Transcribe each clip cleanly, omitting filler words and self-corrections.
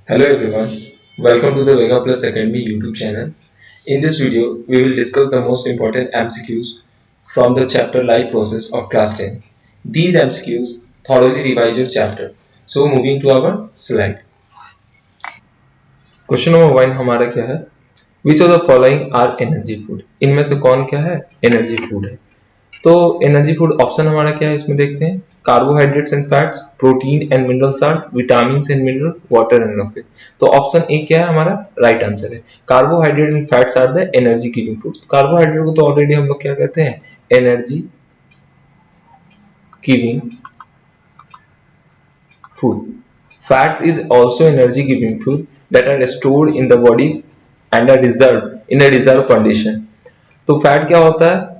Hello everyone, welcome to the Vega Plus Academy YouTube channel. In this video, we will discuss the most important MCQs from the chapter Life Process of Class 10. These MCQs thoroughly revise your chapter. So moving to our slide. Question number 1 हमारा क्या है? Which of the following are energy food? इनमें से कौन क्या है? Energy food है। तो एनर्जी फूड ऑप्शन हमारा क्या है इसमें देखते हैं। Carbohydrates and fats, protein and mineral salt, vitamin and mineral, water and lipid. तो ऑप्शन ए क्या है हमारा? राइट आंसर है। Carbohydrate and fats are the energy giving food. Carbohydrate को तो ऑलरेडी हम लोग क्या कहते हैं? Energy giving food. Fat is also energy giving food that are stored in the body and are reserved in a reserve condition. तो fat क्या होता है?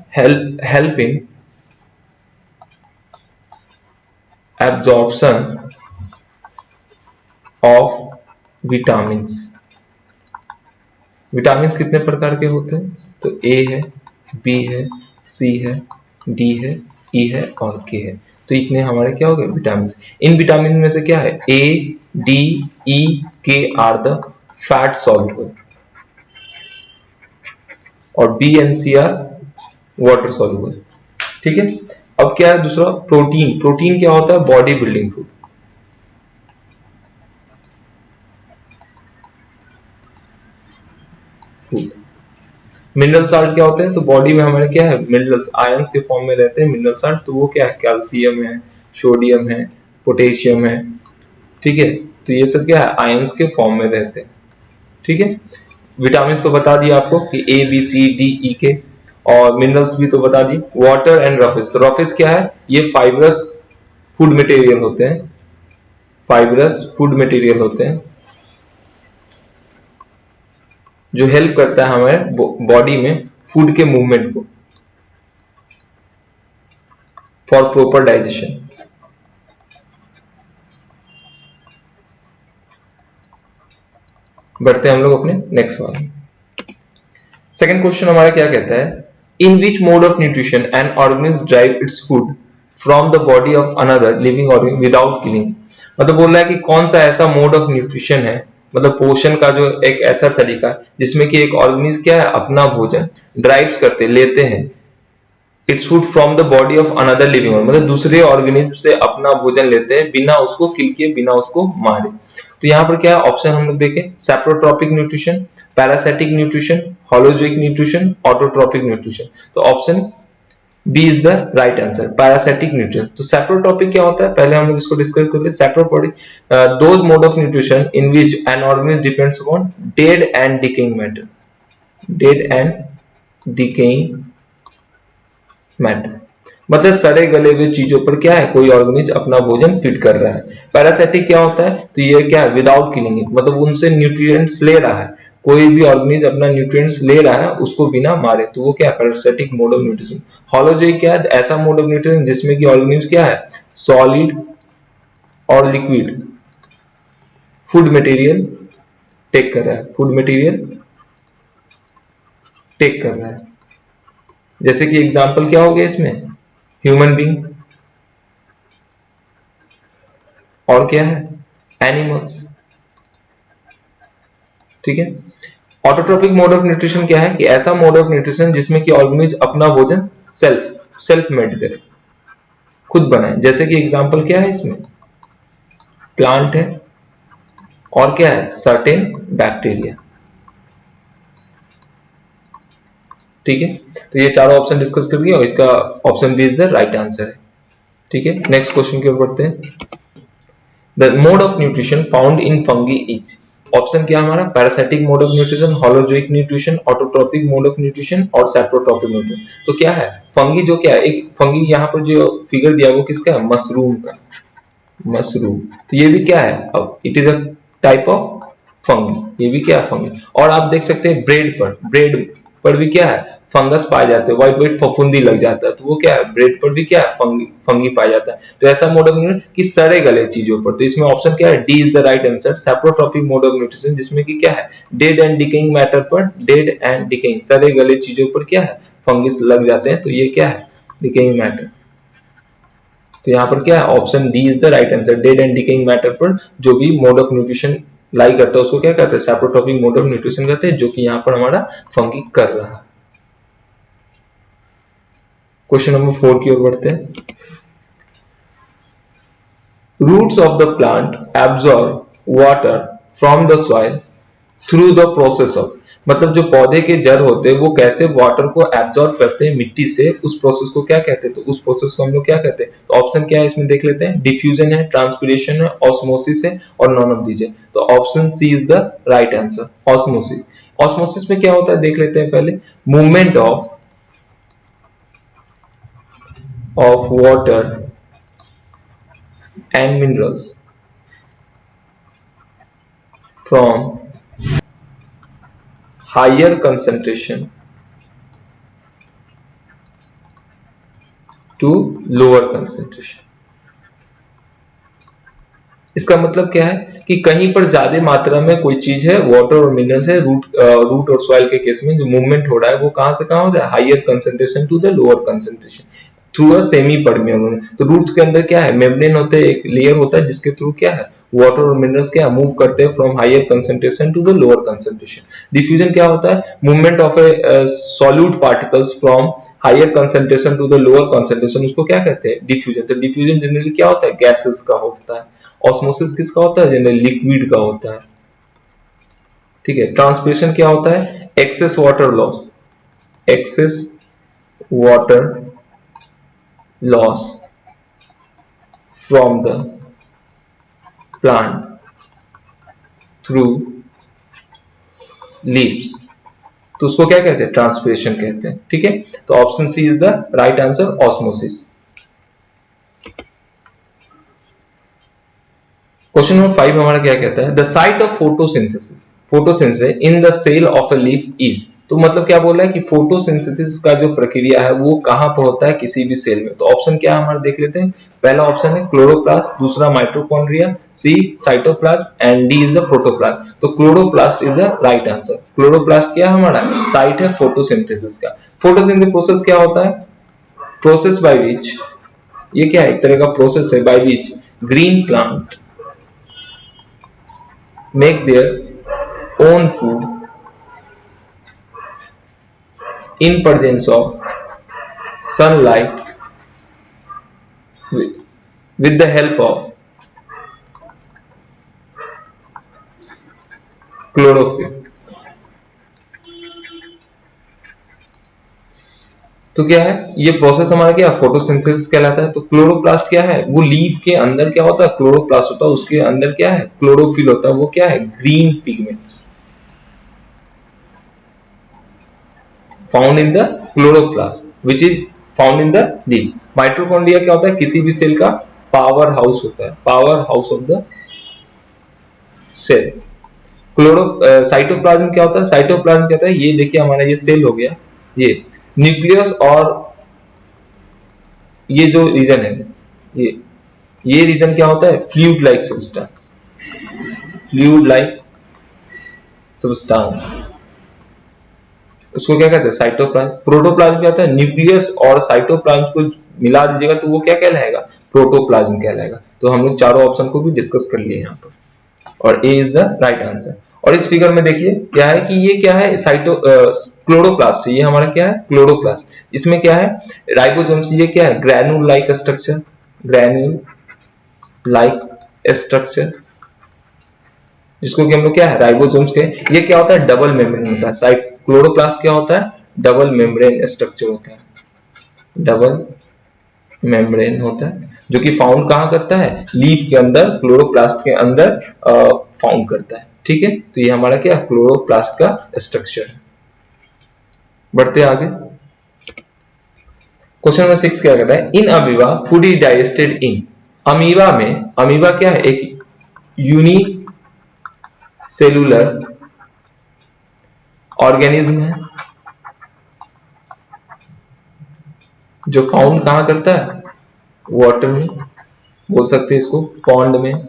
Help in absorption of vitamin. Vitamin कितने प्रकार के होते हैं? तो ए है, बी है, सी है, डी है, ई है और के है। तो इतने हमारे क्या हो गए? विटामिन। इन विटामिन में से क्या है? ए, D, E, K are the fat soluble और B and C are water soluble. ठीक है। अब क्या है दूसरा? प्रोटीन। प्रोटीन क्या होता है? Body building food. Mineral salt क्या होते हैं? तो बॉडी में हमारे क्या है? मिनरल्स आयंस के फॉर्म में रहते हैं मिनरल साल्ट। तो वो क्या है? कैल्शियम है, सोडियम है, पोटेशियम है। ठीक है। तो ये सब क्या है? आयंस के फॉर्म में रहते हैं। ठीक है। विटामिन तो बता दिया आपको कि A B C D E के, और मिनरल्स भी तो बता दी। Water and roughage. तो रफेज क्या है? ये फाइबरस फूड मटेरियल होते हैं। फाइबरस फूड मटेरियल होते हैं जो हेल्प करता है हमारे बॉडी में फूड के मूवमेंट को, फॉर प्रॉपर डाइजेशन। बढ़ते हैं हम लोग अपने नेक्स्ट वाले। सेकंड क्वेश्चन हमारा क्या कहता है? In which mode of nutrition an organism drive its food from the body of another living organism without killing. मतलब बोल रहा है कि कौन सा ऐसा मोड ऑफ न्यूट्रिशन है, मतलब पोषण का जो एक ऐसा तरीका जिसमें कि एक ऑर्गेनिज्म क्या है? अपना भोजन ड्राइव्स करते, लेते हैं it's food from the body of another living, मतलब दूसरे ऑर्गेनिज्म से अपना भोजन लेते हैं बिना उसको किल किए, बिना उसको मारे। तो यहाँ पर क्या है ऑप्शन हम लोग देखें? Saprotrophic nutrition, parasitic nutrition, holozoic nutrition, autotrophic nutrition. तो option B is the right answer, parasitic nutrition. तो सेप्रोट्रॉपिक क्या होता है? पहले हम लोग इसको डिस्कस कर ले। Saprotrophic those mode of nutrition in which an organism depends upon dead and decaying matter, dead and decaying matter, मतलब सड़े गले हुए चीजों पर क्या है? कोई ऑर्गेनिज्म अपना भोजन फीड कर रहा है। पैरासिटिक क्या होता है? तो ये क्या है? विदाउट किलिंग इट, मतलब उनसे न्यूट्रिएंट्स ले रहा है। कोई भी ऑर्गेनिज्म अपना न्यूट्रिएंट्स ले रहा है उसको बिना मारे, तो वो क्या है? Parasitic mode of nutrition. Holozoic क्या है? ऐसा मोड ऑफ न्यूट्रिशन जिसमें कि ऑर्गेनिज्म क्या है? सॉलिड और लिक्विड फूड मटेरियल टेक कर रहा है, फूड मटेरियल टेक कर रहा है। जैसे कि एग्जांपल क्या हो गया इसमें? ह्यूमन बीइंग, और क्या है? एनिमल्स। ठीक है। ऑटोट्रोपिक मोड ऑफ न्यूट्रिशन क्या है? कि ऐसा मोड ऑफ न्यूट्रिशन जिसमें कि ऑर्गेनिज्म अपना भोजन सेल्फ सेल्फ मेड करे, खुद बनाए। जैसे कि एग्जांपल क्या है इसमें? प्लांट है और क्या है? Certain bacteria. ठीक है। तो ये चारों ऑप्शन डिस्कस कर दिया और इसका option B is the right answer है। ठीक है। नेक्स्ट क्वेश्चन की ओर बढ़ते हैं। The mode of nutrition found in fungi is. Option क्या हमारा? Parasitic mode of nutrition, holozoic nutrition, autotrophic mode of nutrition और सेप्रोट्रोपिक न्यूट्रिशन। तो क्या है? फंगी जो क्या है? एक फंगी यहाँ पर जो फिगर दिया वो किसका है? मशरूम का, मशरूम। तो ये भी क्या है? अब it is a type of fungi, ये भी क्या है? फंगी। और आप देख सकते हैं ब्रेड पर भी क्या है? फंगस पाए जाते हैं, व्हाइट व्हाइट फफूंदी लग जाता है, तो वो क्या है? ब्रेड पर भी क्या है? फंगी पाया जाता है। तो ऐसा मोड ऑफ न्यूट्रिशन कि सड़े गले चीजों पर। तो इसमें ऑप्शन क्या है? D is the right answer, saprotrophic mode of nutrition, जिसमें कि क्या है? डेड एंड डिकेइंग मैटर पर, डेड एंड डिकेइंग सड़े गले चीजों पर क्या है? फंगस लग जाते हैं। तो ये क्या है? Decaying matter. तो यहाँ पर क्या है? Option D is the right answer, dead and decaying matter पर जो भी मोड ऑफ न्यूट्रिशन लाई करता है उसको क्या कहते हैं, सैप्रोट्रोपिक मोड ऑफ न्यूट्रिशन कहते हैं, जो कि यहाँ पर हमारा फंगी कर रहा है। क्वेश्चन नंबर 4 की ओर बढ़ते हैं। Roots of the plant absorb water from the soil through the process of, मतलब जो पौधे के जड़ होते हैं वो कैसे वाटर को एब्जॉर्ब करते हैं मिट्टी से, उस प्रोसेस को क्या कहते हैं, तो उस प्रोसेस को हम लोग क्या कहते हैं। तो ऑप्शन क्या है इसमें देख लेते हैं, डिफ्यूजन है, ट्रांसपिरेशन है, ऑस्मोसिस है और नॉन ऑफ दीज है। तो option C is the right answer, osmosis. Osmosis में क्या होता है देख लेते हैं पहले, movement of water and minerals from higher concentration to lower concentration। इसका मतलब क्या है कि कहीं पर ज्यादा मात्रा में कोई चीज है, वाटर और मिनरल्स है, रूट और सॉइल के केस में जो मूवमेंट हो रहा है वो कहां से कहां हो जाए, higher concentration to the lower concentration through a semi permeable. तो रूट्स के अंदर क्या है, मेम्ब्रेन होते हैं, एक लेयर होता है जिसके थ्रू क्या है वाटर और मिनरल्स क्या मूव करते हैं from higher concentration to the lower concentration. Diffusion क्या होता है, movement of a solute particles from higher concentration to the lower concentration, उसको क्या कहते हैं, डिफ्यूजन। तो डिफ्यूजन जनरली क्या होता है, गैसेस का होता है। ऑस्मोसिस किसका होता है, जनरली लिक्विड का होता है। ठीक है, ट्रांसपिरेशन क्या होता है, excess water loss, excess water loss from the plant through leaves, तो उसको क्या कहते हैं, ट्रांसपिरेशन कहते हैं। ठीक है, तो option C is the right answer, osmosis. Question number 5 हमारा क्या कहता है, the site of photosynthesis, photosynthesis in the cell of a leaf is, तो मतलब क्या बोल रहा है कि फोटोसिंथेसिस का जो प्रक्रिया है वो कहां पर होता है, किसी भी सेल में। तो ऑप्शन क्या हमारा देख लेते हैं, पहला ऑप्शन है क्लोरोप्लास्ट, दूसरा mitochondria, C cytoplasm and D is the protoplasm. तो chloroplast is the right answer. Chloroplast क्या हमारा साइट है फोटोसिंथेसिस का। फोटोसिंथेसिस प्रोसेस क्या होता है, प्रोसेस बाय विच, ये क्या है, एक तरह का प्रोसेस है by which green plant make their own food in presence of sunlight with the help of chlorophyll। तो क्या है ये प्रोसेस हमारा, क्या फोटोसिंथेसिस कहलाता है। तो क्लोरोप्लास्ट क्या है, वो लीफ के अंदर क्या होता है, क्लोरोप्लास्ट होता है, उसके अंदर क्या है, क्लोरोफिल होता है, वो क्या है, green pigments found in the chloroplast which is found in the leaf. Mitochondria क्या होता है, किसी भी सेल का पावर हाउस होता है, power house of the cell. Cytoplasm क्या होता है, साइटोप्लाज्म क्या होता है, ये देखिए हमारा ये सेल हो गया, ये न्यूक्लियस और ये जो रीजन है, ये रीजन क्या होता है, fluid like substance, fluid like substance, उसको क्या कहते हैं, साइटोप्लाज्म। प्रोटोप्लाज्म क्या होता है, न्यूक्लियस और साइटोप्लाज्म को मिला दीजिएगा तो वो क्या कहलाएगा, प्रोटोप्लाज्म कहलाएगा। तो हम लोग चारों ऑप्शन को भी डिस्कस कर लिए यहाँ पर, और ए इज द राइट आंसर। और इस फिगर में देखिए क्या है कि ये क्या है, क्लोरोप्लास्ट, ये हमारा क्या है, क्लोरोप्लास्ट। इसमें क्या है, राइबोसोम्स, ये क्या है, granule like structure, granule like structure, जिसको कि हम लोग क्या है, राइबोसोम्स के। ये क्या होता है, डबल मेम्ब्रेन होता है। साइट क्लोरोप्लास्ट क्या होता है, डबल मेम्ब्रेन स्ट्रक्चर होता है, डबल मेम्ब्रेन होता है, जो कि फाउंड कहां करता है, लीफ के अंदर, क्लोरोप्लास्ट के अंदर फाउंड करता है। ठीक है, तो ये हमारा क्या, क्लोरोप्लास्ट का स्ट्रक्चर है। बढ़ते आगे, क्वेश्चन नंबर 6 क्या कहता है, in amoeba food is digested in, amoeba में, अमीबा क्या है, एक यूनिक सेलुलर ऑर्गेनिज्म है जो फाउंड कहां करता है, वाटर में, बोल सकते हैं इसको पॉन्ड में,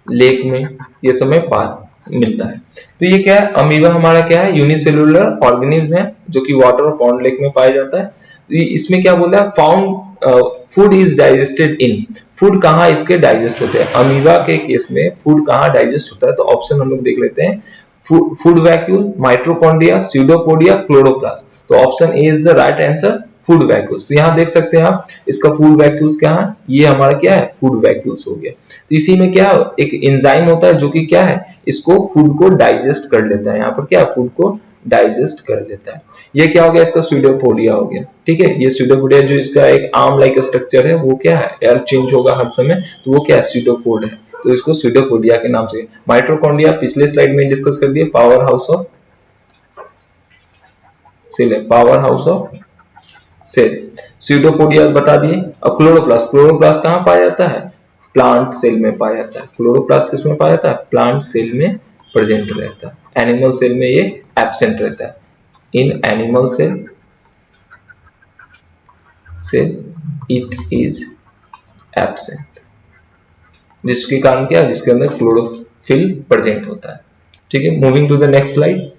लेक में, ये समय पार मिलता है। तो ये क्या है, अमीबा हमारा क्या है, यूनिसेलुलर ऑर्गेनिज्म है जो कि वाटर और पॉन्ड लेक में पाया जाता है। तो इसमें क्या बोला है, found food is digested in, food कहाँ इसके डाइजेस्ट होते हैं, अमीबा के केस में फूड कहाँ डाइजेस्ट होता है, तो ऑप्शन हम लोग देख लेते हैं, food vacuole, mitochondria, pseudopodia, chloroplast. तो option A is the right answer, food vacuoles. तो यहाँ देख सकते हैं आप इसका फूड वैक्यूल्स क्या है, ये हमारा क्या है, फूड वैक्यूल्स हो गया। तो इसी में क्या है, एक एंजाइम होता है जो कि क्या है, इसको फूड को डाइजेस्ट कर लेता है, यहाँ पर क्या फूड को डाइजेस्ट कर लेता है। ये क्या हो गया, इसका स्यूडोपोडिया हो गया। ठीक है, ये स्यूडोपोडिया जो इसका एक आर्म लाइक स्ट्रक्चर है वो क्या है, एयर चेंज होगा हर समय, तो वो क्या है, स्यूडोपोड है, तो इसको स्यूडोपोडिया के नाम से। माइटोकॉन्ड्रिया पिछले स्लाइड में डिस्कस कर दिए, पावर हाउस ऑफ सेल है, power house of cell. Pseudopodia बता दिए। अब क्लोरोप्लास्ट, क्लोरोप्लास्ट कहाँ पाया जाता है, प्लांट सेल में पाया जाता है। क्लोरोप्लास्ट किसमें पाया जाता है, प्लांट सेल में प्रेजेंट रहता है। एनिमल सेल में ये एब्सेंट रहता है। In animal cell it is absent, जिसके कारण क्या है, जिसके अंदर क्लोरोफिल प्रेजेंट होता है। ठीक है, moving to the next slide.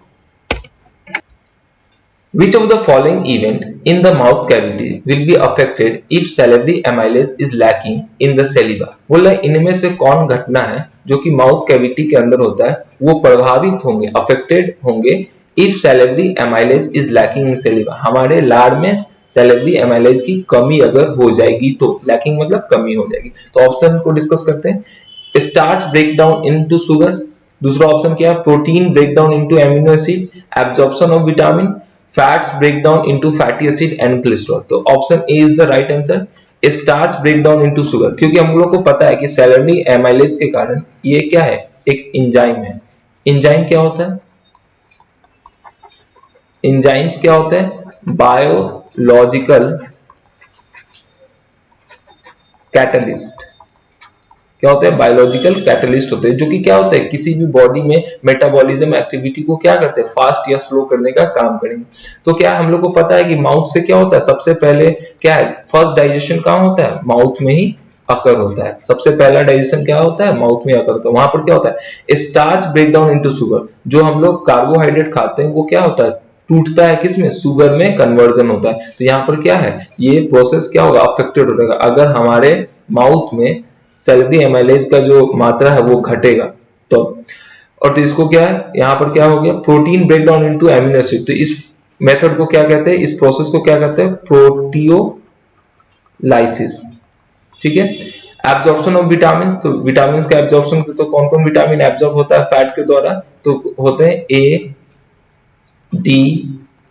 Which of the following event in the mouth cavity will be affected if salivary amylase is lacking in the saliva? बोला इनमें से कौन घटना है जो कि माउथ कैविटी के अंदर होता है वो प्रभावित होंगे, अफेक्टेड होंगे if salivary amylase is lacking in saliva, हमारे लार में सैलिवरी एमाइलेज की कमी अगर हो जाएगी तो, लैकिंग मतलब कमी हो जाएगी। तो ऑप्शन को डिस्कस करते हैं। Starch break down into sugars, दूसरा ऑप्शन क्या है, protein break down into amino acid, absorption of vitamin, fats break down into fatty acid and cholesterol. तो option A is the right answer, starch break down into sugar, क्योंकि हम लोग को पता है कि सैलिवरी एमाइलेज के कारण ये क्या है, एक एंजाइम है। एंजाइम क्या होता है, एंजाइम्स क्या होते हैं, बायोलॉजिकल कैटलिस्ट। क्या होते हैं, बायोलॉजिकल कैटलिस्ट होते हैं, जो कि क्या होता है, किसी भी बॉडी में मेटाबॉलिज्म एक्टिविटी को क्या करते हैं, फास्ट या स्लो करने का काम करेंगे। तो क्या हम लोग को पता है कि माउथ से क्या होता है, सबसे पहले क्या है, फर्स्ट डाइजेशन कहाँ होता है, माउथ में ही अकर होता है। सबसे पहला डाइजेशन क्या होता है, माउथ में अकर होता है। वहां पर क्या होता है, starch break down into sugar, जो हम लोग कार्बोहाइड्रेट खाते हैं वो क्या होता है, टूटता है किसमें, शुगर में कन्वर्जन होता है। तो यहाँ पर क्या है, ये प्रोसेस क्या होगा, अफेक्टेड होगा अगर हमारे माउथ में सैलिवरी एमाइलेज का जो मात्रा है वो घटेगा तो। और तो इसको क्या है, यहाँ पर क्या हो गया, protein break down into amino acid. तो इस मेथड को क्या कहते हैं, इस प्रोसेस को क्या कहते हैं, प्रोटियोलाइसिस। ठीक है, एब्जॉर्प्शन ऑफ विटामिन, तो विटामिन का एब्जॉर्प्शन, तो कौन कौन विटामिन एब्जॉर्ब होता है फैट के द्वारा, तो होते हैं ए, डी,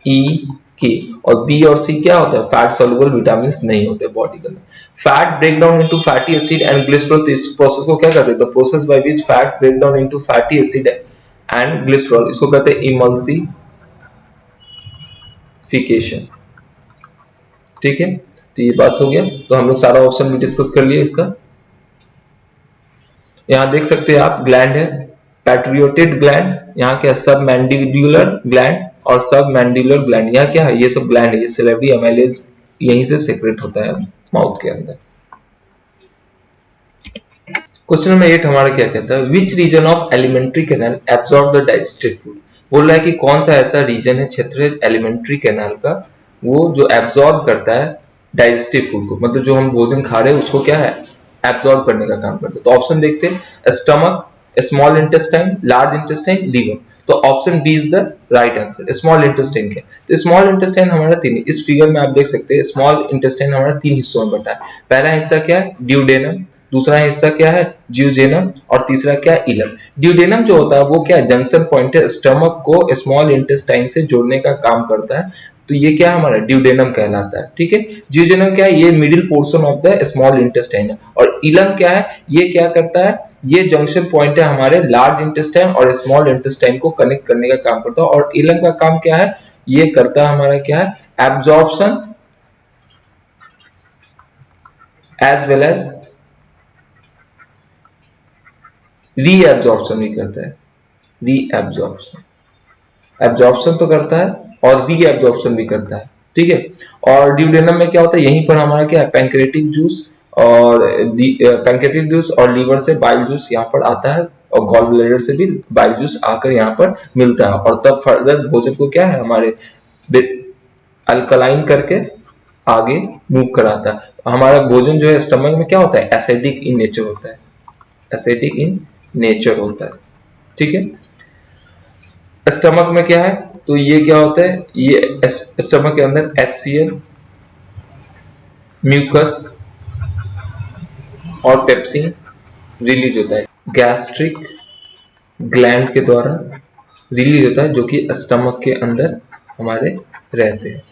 ई, के, और बी और सी क्या होता है, फैट सॉल्युबल विटामिन नहीं होते बॉडी के अंदर। Fat break down into fatty acid and glycerol, तो इस प्रोसेस को क्या कहते हैं, the process by which fat break down into fatty acid and glycerol, इसको कहते हैं इमल्सिफिकेशन। ठीक है, तो ये बात हो गया। तो हम लोग सारा ऑप्शन भी डिस्कस कर लिए इसका। यहाँ देख सकते हैं आप, ग्लैंड है पैट्रियोटेड ग्लैंड, यहाँ क्या सब मैंडिबुलर ग्लैंड और सब मैंडिबुलर ग्लैंड, यहाँ क्या है, ये सब ग्लैंड है, ये सैलिवरी एमाइलेज यहीं से सेक्रेट होता है माउथ के अंदर। क्वेश्चन नंबर 8 हमारा क्या कहता है, which region of alimentary canal absorb the digested food, बोल रहा है कि कौन सा ऐसा रीजन है क्षेत्र एलिमेंट्री कैनाल का, वो जो एब्सॉर्ब करता है डाइजेस्टिव फूड को, मतलब जो हम भोजन खा रहे हैं उसको क्या है, एब्सॉर्ब करने का काम करता है। तो ऑप्शन देखते हैं, stomach, small intestine, large intestine, liver. तो option B is the right answer, small intestine क्या, तो स्मॉल इंटेस्टाइन हमारा तीन, इस फिगर में आप देख सकते हैं स्मॉल इंटेस्टाइन हमारा तीन हिस्सों में बटा है। पहला हिस्सा क्या है, ड्यूडेनम, दूसरा हिस्सा क्या है, जियोजेनम, और तीसरा क्या है, इलम। ड्यूडेनम जो होता है वो क्या है, जंक्शन पॉइंट है, स्टमक को स्मॉल इंटेस्टाइन से जोड़ने का काम करता है, तो ये क्या हमारा ड्यूडेनम कहलाता है। ठीक है, जियोजेनम क्या है, ये middle portion of the small intestine है, और इलम क्या है, ये क्या करता है, ये जंक्शन पॉइंट है हमारे लार्ज इंटेस्टाइन और स्मॉल इंटेस्टाइन को कनेक्ट करने का काम करता है। और इलम का काम क्या है, ये करता है हमारा क्या है, absorption as well as reabsorption भी करता है, रीएब्जॉर्प्शन, एब्जॉर्प्शन तो करता है और रीएब्जॉर्प्शन भी करता है। ठीक है, और ड्यूडेनम में क्या होता है, यहीं पर हमारा क्या है, पैंक्रेटिक जूस और पैंक्रेटिक जूस और लीवर से बाइल जूस यहाँ पर आता है, और गॉल ब्लैडर से भी बाइल जूस आकर यहाँ पर मिलता है, और तब फर्दर भोजन को क्या है हमारे अल्कलाइन करके आगे मूव कराता है। हमारा भोजन जो है स्टमक में क्या होता है, एसिडिक इन नेचर होता है, एसिडिक इन नेचर होता है। ठीक है, स्टमक में क्या है, तो ये क्या होता है, ये स्टमक के अंदर HCl, म्यूकस और पेप्सिन रिलीज होता है, गैस्ट्रिक ग्लैंड के द्वारा रिलीज होता है, जो कि स्टमक के अंदर हमारे रहते हैं।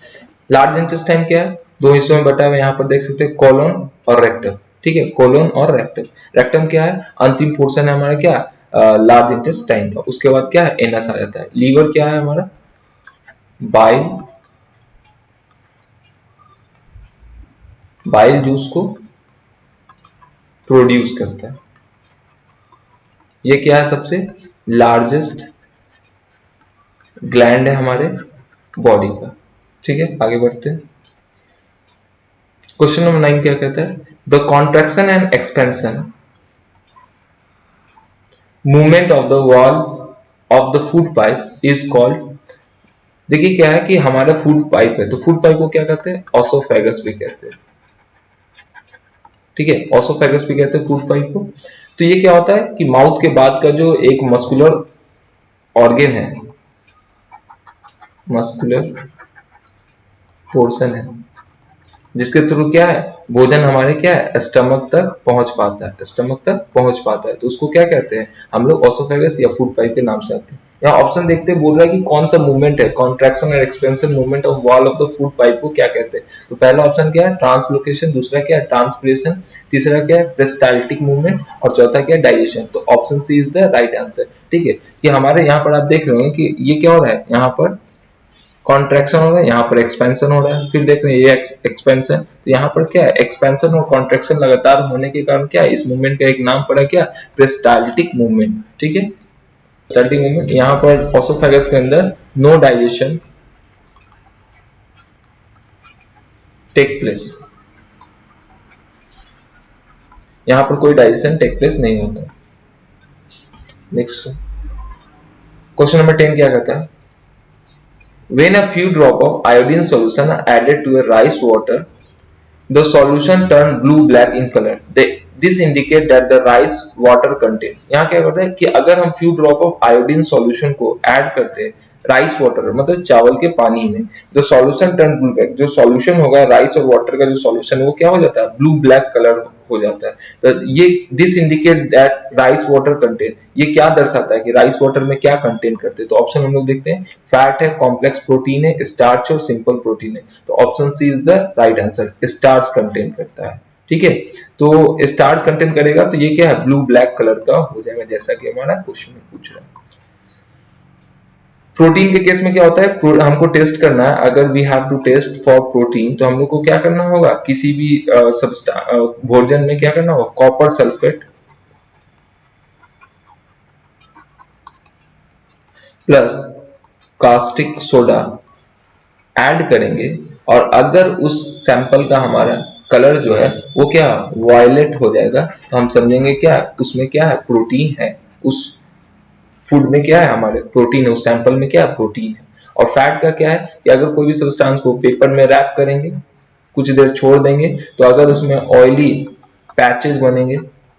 लार्ज इंटेस्टाइन क्या है, दो हिस्सों में बटा हुआ, यहाँ पर देख सकते हैं कोलोन और रेक्टम। ठीक है, कोलोन और रेक्टम। रेक्टम क्या है, अंतिम पोर्शन है हमारा क्या, लार्ज इंटेस्टाइन का। उसके बाद क्या है, एनस आ जाता है। लीवर क्या है हमारा, बाइल, बाइल जूस को प्रोड्यूस करता है। ये क्या है, सबसे लार्जेस्ट ग्लैंड है हमारे बॉडी का। ठीक है, आगे बढ़ते हैं। क्वेश्चन नंबर 9 क्या कहता है, the contraction and expansion movement of the wall of the food pipe is called. देखिए क्या है कि हमारा फूड पाइप है, तो फूड पाइप को क्या कहते हैं, ऑसोफेगस भी कहते हैं। ठीक है, ऑसोफेगस भी कहते हैं फूड पाइप को। तो ये क्या होता है कि माउथ के बाद का जो एक मस्कुलर ऑर्गन है, मस्कुलर पोर्शन है, जिसके थ्रू क्या है, भोजन हमारे क्या है, स्टमक तक पहुंच पाता है, स्टमक तक पहुंच पाता है, तो उसको क्या कहते हैं हम लोग, ऑसोफेगस या फूड पाइप के नाम से आते हैं। यहाँ ऑप्शन देखते हैं, बोल रहा है कि कौन सा मूवमेंट है, कॉन्ट्रैक्शन और expansion movement of wall of the food pipe को क्या कहते हैं। तो पहला ऑप्शन क्या है, ट्रांसलोकेशन, दूसरा क्या है, ट्रांसपिरेशन, तीसरा क्या है, पेरिस्टाल्टिक मूवमेंट, और चौथा क्या है, डाइजेशन। तो option C is the right answer. ठीक है, कि हमारे यहाँ पर आप देख रहे होंगे कि ये क्या हो रहा है, यहाँ पर कॉन्ट्रैक्शन हो रहा है, यहाँ पर एक्सपेंशन हो रहा है, फिर देख रहे हैं ये एक्सपेंशन, तो यहाँ पर क्या है, एक्सपेंशन और कॉन्ट्रैक्शन लगातार होने के कारण क्या है, इस मूवमेंट का एक नाम पड़ा क्या, पेरिस्टाल्टिक मूवमेंट। ठीक है, पेरिस्टाल्टिक मूवमेंट। यहाँ पर ऑसोफेगस के अंदर नो डाइजेशन टेक प्लेस, यहाँ पर कोई डाइजेशन टेक प्लेस नहीं होता। नेक्स्ट क्वेश्चन नंबर 10 क्या कहता है, when a few drop of iodine solution are added to a rice water, the solution turn blue black in color. This indicate that the rice water content। यहाँ क्या करते हैं कि अगर हम few drop of iodine solution को add करते हैं राइस वाटर मतलब चावल के पानी में, जो सॉल्यूशन टर्न ब्लू ब्लैक, जो सॉल्यूशन होगा राइस और वाटर का जो सॉल्यूशन है वो क्या हो जाता है, ब्लू ब्लैक कलर हो जाता है। तो ये this indicate that rice water content, ये क्या दर्शाता है कि राइस वाटर में क्या कंटेंट करते हैं। तो ऑप्शन हम लोग देखते हैं, फैट है, कॉम्प्लेक्स प्रोटीन है, स्टार्च है और सिंपल प्रोटीन है। तो option C is the right answer, starch content करता है। ठीक है, तो स्टार्च कंटेंट करेगा तो ये क्या है, ब्लू ब्लैक कलर का हो जाएगा, जैसा कि हमारा क्वेश्चन में पूछ रहा है। प्रोटीन के केस में क्या होता है, हमको टेस्ट करना है, अगर we have to test for protein तो हम लोग को क्या करना होगा, किसी भी भोजन में क्या करना होगा, copper sulphate plus caustic soda add करेंगे, और अगर उस सैंपल का हमारा कलर जो है वो क्या वायलेट हो जाएगा, तो हम समझेंगे क्या उसमें क्या है, प्रोटीन है, उस फूड में क्या है, हमारे प्रोटीन है, उस सैंपल में क्या है, प्रोटीन है। और फैट का क्या है कि अगर कोई भी सब्सटेंस को पेपर में रैप करेंगे, कुछ देर छोड़ देंगे, तो अगर उसमें ऑयली पैचेस बनेंगे,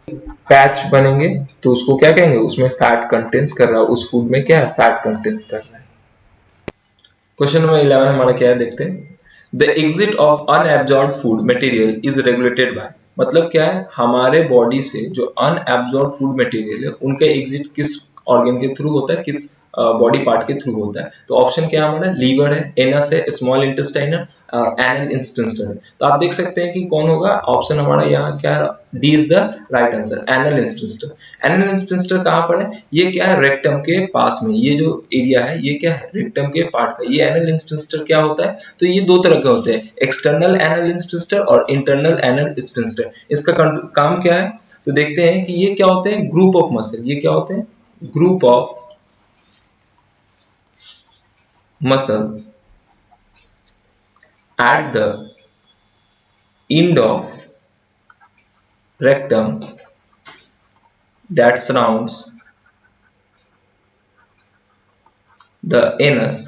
पैच बनेंगे, तो उसको क्या कहेंगे, उसमें फैट कंटेंट्स कर रहा है, उस फूड में क्या है, फैट कंटेंट्स कर रहा है। क्वेश्चन नंबर 11 हमारा क्या है, देखते हैं। The exit of unabsorbed food material is regulated by, मतलब क्या है, हमारे बॉडी से जो अनएब्जॉर्ब फूड मटेरियल है उनका एग्जिट किस ऑर्गन के थ्रू होता है, किस बॉडी पार्ट के थ्रू होता है। तो ऑप्शन क्या है हमारा, लीवर है, एनस है, स्मॉल इंटेस्टाइन है, एनल इंस्पिंस्टर है। तो आप देख सकते हैं कि कौन होगा, ऑप्शन हमारा यहाँ क्या है, D is the right answer, anal sphincter. Anal sphincter कहाँ पर है, ये क्या है, रेक्टम के पास में, ये जो एरिया है ये क्या है, रेक्टम के पार्ट का। ये एनल इंस्पिंस्टर क्या होता है, तो ये दो तरह के होते हैं, एक्सटर्नल एनल इंस्पिंस्टर और इंटरनल एनल इंस्पिंस्टर। इसका काम क्या है, तो देखते हैं कि ये क्या होते हैं, ग्रुप ऑफ मसल, ये क्या होते हैं, group of muscles at the end of rectum that surrounds the anus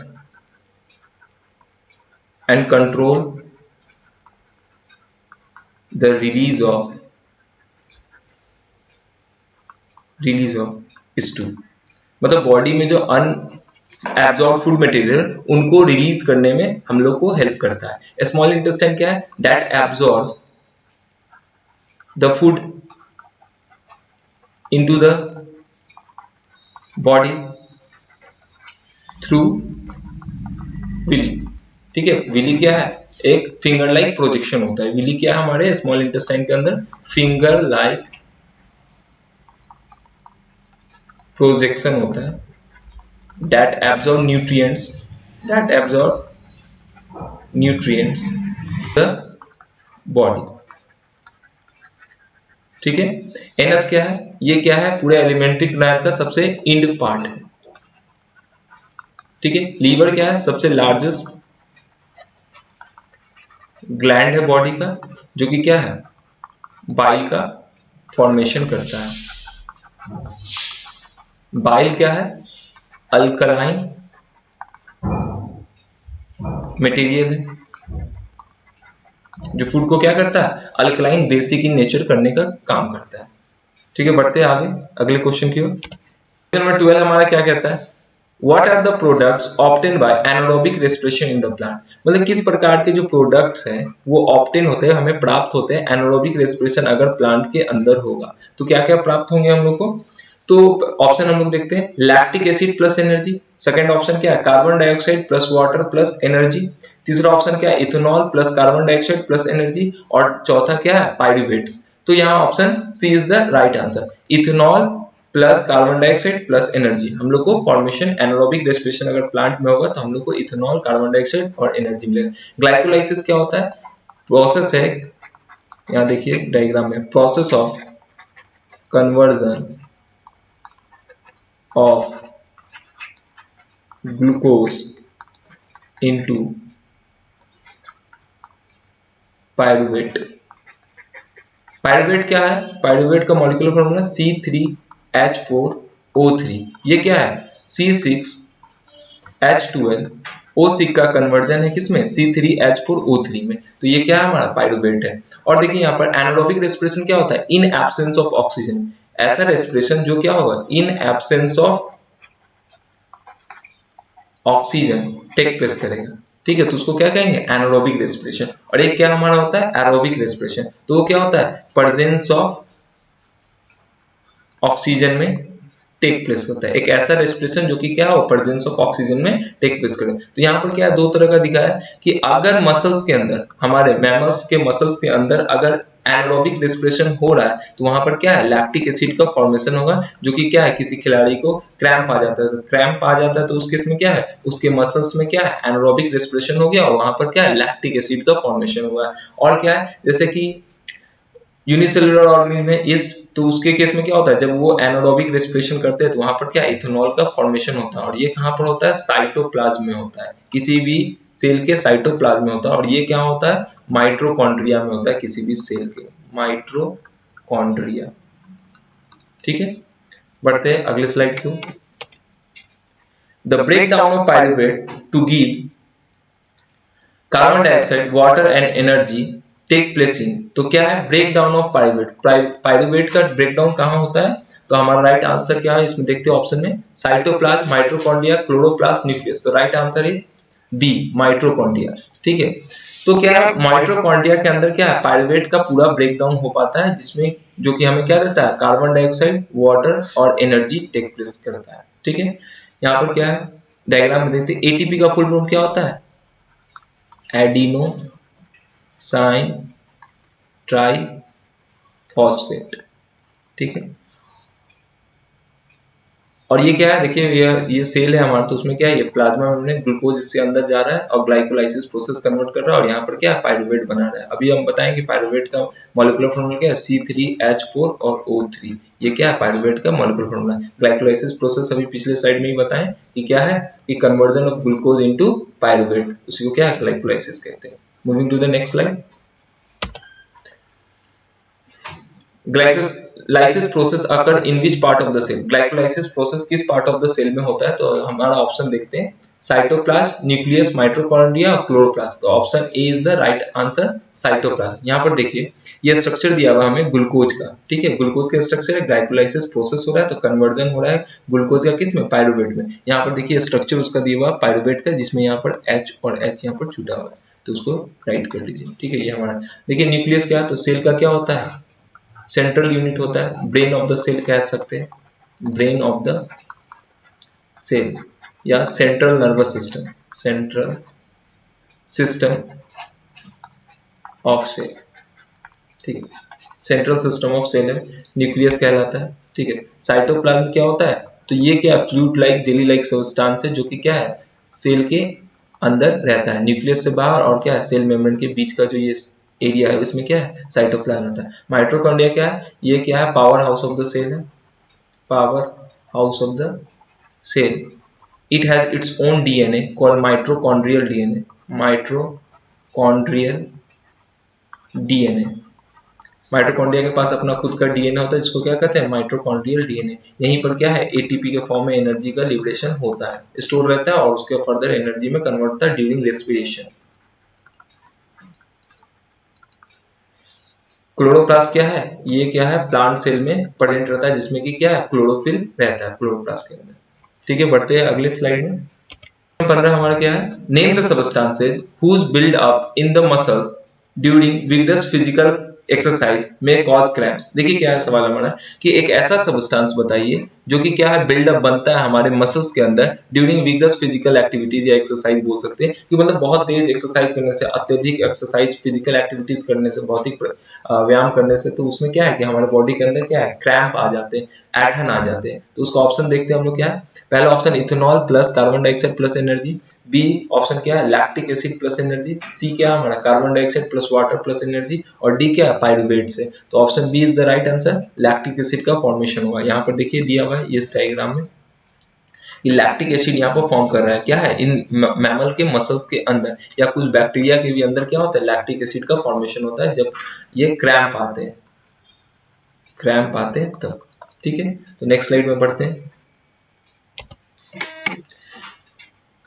and control the release of stool, मतलब बॉडी में जो एब्जॉर्ब फूड मटेरियल उनको रिलीज करने में हम लोग को हेल्प करता है। स्मॉल इंटेस्टाइन क्या है? That absorb the food into the body through villi. ठीक है, विली क्या है? एक फिंगर लाइक प्रोजेक्शन होता है। विली क्या है हमारे स्मॉल इंटेस्टाइन के अंदर? फिंगर लाइक प्रोजेक्शन होता है that absorb nutrients the body. ठीक है, एनस क्या है? ये क्या है? पूरे एलिमेंट्री ग्लैंड का सबसे इंड पार्ट है। ठीक है, लीवर क्या है? सबसे लार्जेस्ट ग्लैंड है बॉडी का, जो कि क्या है? बाइल का फॉर्मेशन करता है। बाइल क्या है? अल्कलाइन मटेरियल है जो फूड को क्या करता है? अल्कलाइन बेसिक इन नेचर करने का काम करता है। ठीक है, बढ़ते हैं आगे अगले क्वेश्चन की ओर। क्वेश्चन नंबर 12 हमारा क्या कहता है? What are the products obtained by anaerobic respiration in the plant? मतलब किस प्रकार के जो प्रोडक्ट्स हैं वो ऑप्टेन होते हैं, हमें प्राप्त होते हैं एनारोबिक रेस्पिरेशन अगर प्लांट के अंदर होगा तो क्या क्या प्राप्त होंगे हम लोग को? तो ऑप्शन हम लोग देखते हैं, lactic acid plus energy. Second option क्या है? Carbon dioxide plus water plus energy. तीसरा ऑप्शन क्या है? Ethanol plus carbon dioxide plus energy. और चौथा क्या है? पायरुवेट्स। तो यहाँ option C is the right answer. Ethanol plus carbon dioxide plus energy हम लोग को फॉर्मेशन एनारोबिक रेस्पिरेशन अगर प्लांट में होगा तो हम लोग को इथेनॉल, कार्बन डाइऑक्साइड और एनर्जी मिलेगा। ग्लाइकोलाइसिस क्या होता है? प्रोसेस है, यहाँ देखिए डायग्राम में, process of conversion of glucose into pyruvate. Pyruvate क्या है? पायरुवेट का मॉलिक्यूलर फॉर्मूला C3H4O3। ये क्या है? C6H12O6 का कन्वर्जन है किसमें? C3H4O3 में। तो ये क्या है? हमारा पायरुवेट है। और देखिए यहाँ पर एनारोबिक रेस्पिरेशन क्या होता है? In absence of oxygen. ऐसा रेस्पिरेशन जो क्या होगा? In absence of oxygen take place करेगा। ठीक है, तो उसको क्या कहेंगे? Anaerobic respiration. और एक क्या हमारा होता है? Aerobic respiration. तो वो क्या होता है? प्रेजेंस ऑफ ऑक्सीजन में टेक प्लेस करता है। एक ऐसा रेस्पिरेशन जो कि क्या हो? प्रेजेंस ऑफ ऑक्सीजन में टेक प्लेस करे। तो यहाँ पर क्या है? दो तरह का दिखाया है कि अगर मसल्स के अंदर, हमारे मैमल्स के मसल्स के अंदर अगर एनारोबिक रेस्पिरेशन हो रहा है तो वहां पर क्या है? लैक्टिक एसिड का फॉर्मेशन होगा, जो कि क्या है? किसी खिलाड़ी को क्रैम्प आ जाता है, तो क्रैम्प आ जाता है तो उस केस में क्या है? उसके मसल्स में क्या है? एनारोबिक रेस्पिरेशन हो गया और वहां पर क्या है? लैक्टिक एसिड का फॉर्मेशन हुआ है। और क्या है? जैसे कि यूनिसेलुलर ऑर्गेनिज्म है इस, तो उसके केस में क्या होता है? जब वो एनारोबिक रेस्पिरेशन करते हैं तो वहां पर क्या? इथेनॉल का फॉर्मेशन होता है। और ये कहां पर होता है? साइटोप्लाज्म में होता है, किसी भी सेल के साइटोप्लाज्म में होता है। और ये क्या होता है? माइटोकॉन्ड्रिया में होता है, किसी भी सेल के माइटोकॉन्ड्रिया। ठीक है, बढ़ते हैं अगले स्लाइड को। The break down of pyruvate to give carbon dioxide, water and energy take place in. तो क्या है? Break down of pyruvate. Pyruvate का ब्रेक डाउन कहां होता है? तो हमारा राइट आंसर क्या है इसमें देखते हैं ऑप्शन में, साइटोप्लाज्म, माइटोकॉन्ड्रिया, क्लोरोप्लास्ट, न्यूक्लियस। तो right answer is B, mitochondria. ठीक है, तो क्या है? माइटोकॉन्ड्रिया के अंदर क्या है? पायरुवेट का पूरा ब्रेक डाउन हो पाता है, जिसमें जो कि हमें क्या देता है? कार्बन डाइऑक्साइड, वाटर और एनर्जी टेक प्लेस करता है। ठीक है, यहाँ पर क्या है? डायग्राम में देखते हैं। एटीपी का फुल फॉर्म क्या होता है? Adenosine triphosphate. ठीक है, और ये क्या है? देखिए ये सेल है हमारा, तो उसमें क्या है? ये प्लाज्मा मेम्ब्रेन, ग्लूकोज इससे अंदर जा रहा है और ग्लाइकोलाइसिस प्रोसेस कन्वर्ट कर रहा है, और यहाँ पर क्या है? पायरुवेट बना रहा है। अभी हम बताएंगे पायरुवेट का मॉलिक्यूलर फॉर्मूला क्या है? C3H4 और O3। ये क्या है? पायरुवेट का मॉलिक्यूलर फॉर्मूला है। ग्लाइकोलाइसिस प्रोसेस अभी पिछले स्लाइड में ही बताएं कि क्या है? कि conversion of glucose into pyruvate, उसी को क्या है? ग्लाइकोलाइसिस कहते हैं। Moving to the next slide. Glycolysis process occur in which part of the cell? Glycolysis process किस पार्ट ऑफ द सेल में होता है? तो हमारा ऑप्शन देखते हैं, साइटोप्लाज्म, न्यूक्लियस, माइटोकॉन्ड्रिया और क्लोरोप्लास्ट। तो option A is the right answer, cytoplasm. यहाँ पर देखिए ये स्ट्रक्चर दिया हुआ हमें ग्लूकोज का, ठीक है, ग्लूकोज का स्ट्रक्चर है, ग्लाइकोलाइसिस प्रोसेस हो रहा है तो कन्वर्जन हो रहा है ग्लूकोज का किस में, पायरुवेट में। यहाँ पर देखिए स्ट्रक्चर उसका दिया हुआ पायरुवेट का, जिसमें यहाँ पर H और H यहाँ पर छूटा हुआ है, तो उसको राइट कर लीजिए, ठीक है। ये हमारा देखिए न्यूक्लियस क्या है, तो सेल का क्या होता है, सेंट्रल यूनिट होता है, ब्रेन ऑफ द सेल कह सकते हैं, ब्रेन ऑफ द सेल या central nervous system, central system of cell, ठीक है, सेंट्रल सिस्टम ऑफ सेल है, न्यूक्लियस कहलाता है, ठीक है। साइटोप्लाज्म क्या होता है, तो ये क्या fluid like jelly like substance है जो कि क्या है, सेल के अंदर रहता है, न्यूक्लियस से बाहर, और क्या है, सेल मेम्ब्रेन के बीच का जो ये एरिया है उसमें क्या है, साइटोप्लाज्म होता है। माइटोकॉन्ड्रिया क्या है, ये क्या है, power house of the cell है, power house of the cell. It has its own DNA called mitochondrial DNA. Mitochondrial DNA. Mitochondria के पास अपना खुद का डीएनए होता है जिसको क्या कहते हैं, माइटोकॉन्ड्रियल डीएनए। यहीं पर क्या है, एटीपी के फॉर्म में एनर्जी का लिबरेशन होता है, स्टोर रहता है और उसके फर्दर एनर्जी में कन्वर्ट होता है ड्यूरिंग रेस्पिरेशन। क्लोरोप्लास्ट क्या है, ये क्या है, प्लांट सेल में प्रेजेंट रहता है जिसमें कि क्या है, क्लोरोफिल रहता है क्लोरोप्लास्ट के अंदर, ठीक है। बढ़ते हैं अगले स्लाइड में। 15 हमारा क्या है, name the substances whose build up in the muscles during vigorous physical exercise may cause cramps. देखिए क्या है सवाल हमारा, कि एक ऐसा सबस्टेंस बताइए जो कि क्या है, बिल्डअप बनता है हमारे मसल्स के अंदर ड्यूरिंग विगरस फिजिकल एक्टिविटीज या एक्सरसाइज बोल सकते हैं, कि मतलब बहुत तेज एक्सरसाइज करने से, अत्यधिक एक्सरसाइज फिजिकल एक्टिविटीज करने से, भौतिक व्यायाम करने से, तो उसमें क्या है कि हमारे बॉडी के अंदर क्या है, क्रैम्प आ जाते हैं, ऐंठन आ जाते हैं। तो उसका ऑप्शन देखते हैं हम लोग, क्या है पहला option, ethanol plus carbon dioxide plus energy, B option क्या है, lactic acid plus energy, C क्या है हमारा, carbon dioxide plus water plus energy, और डी क्या है, पायरुवेट से। तो option B is the right answer, lactic acid का फॉर्मेशन होगा। यहाँ पर देखिए दिया हुआ है इस डायग्राम में, ये लैक्टिक एसिड यहाँ पर फॉर्म कर रहा है, क्या है, इन मैमल के मसल्स के अंदर या कुछ बैक्टीरिया के भी अंदर क्या होता है, लैक्टिक एसिड का फॉर्मेशन होता है जब ये क्रैम्प आते हैं, क्रैम्प आते हैं तब, ठीक है। तो नेक्स्ट स्लाइड में बढ़ते हैं।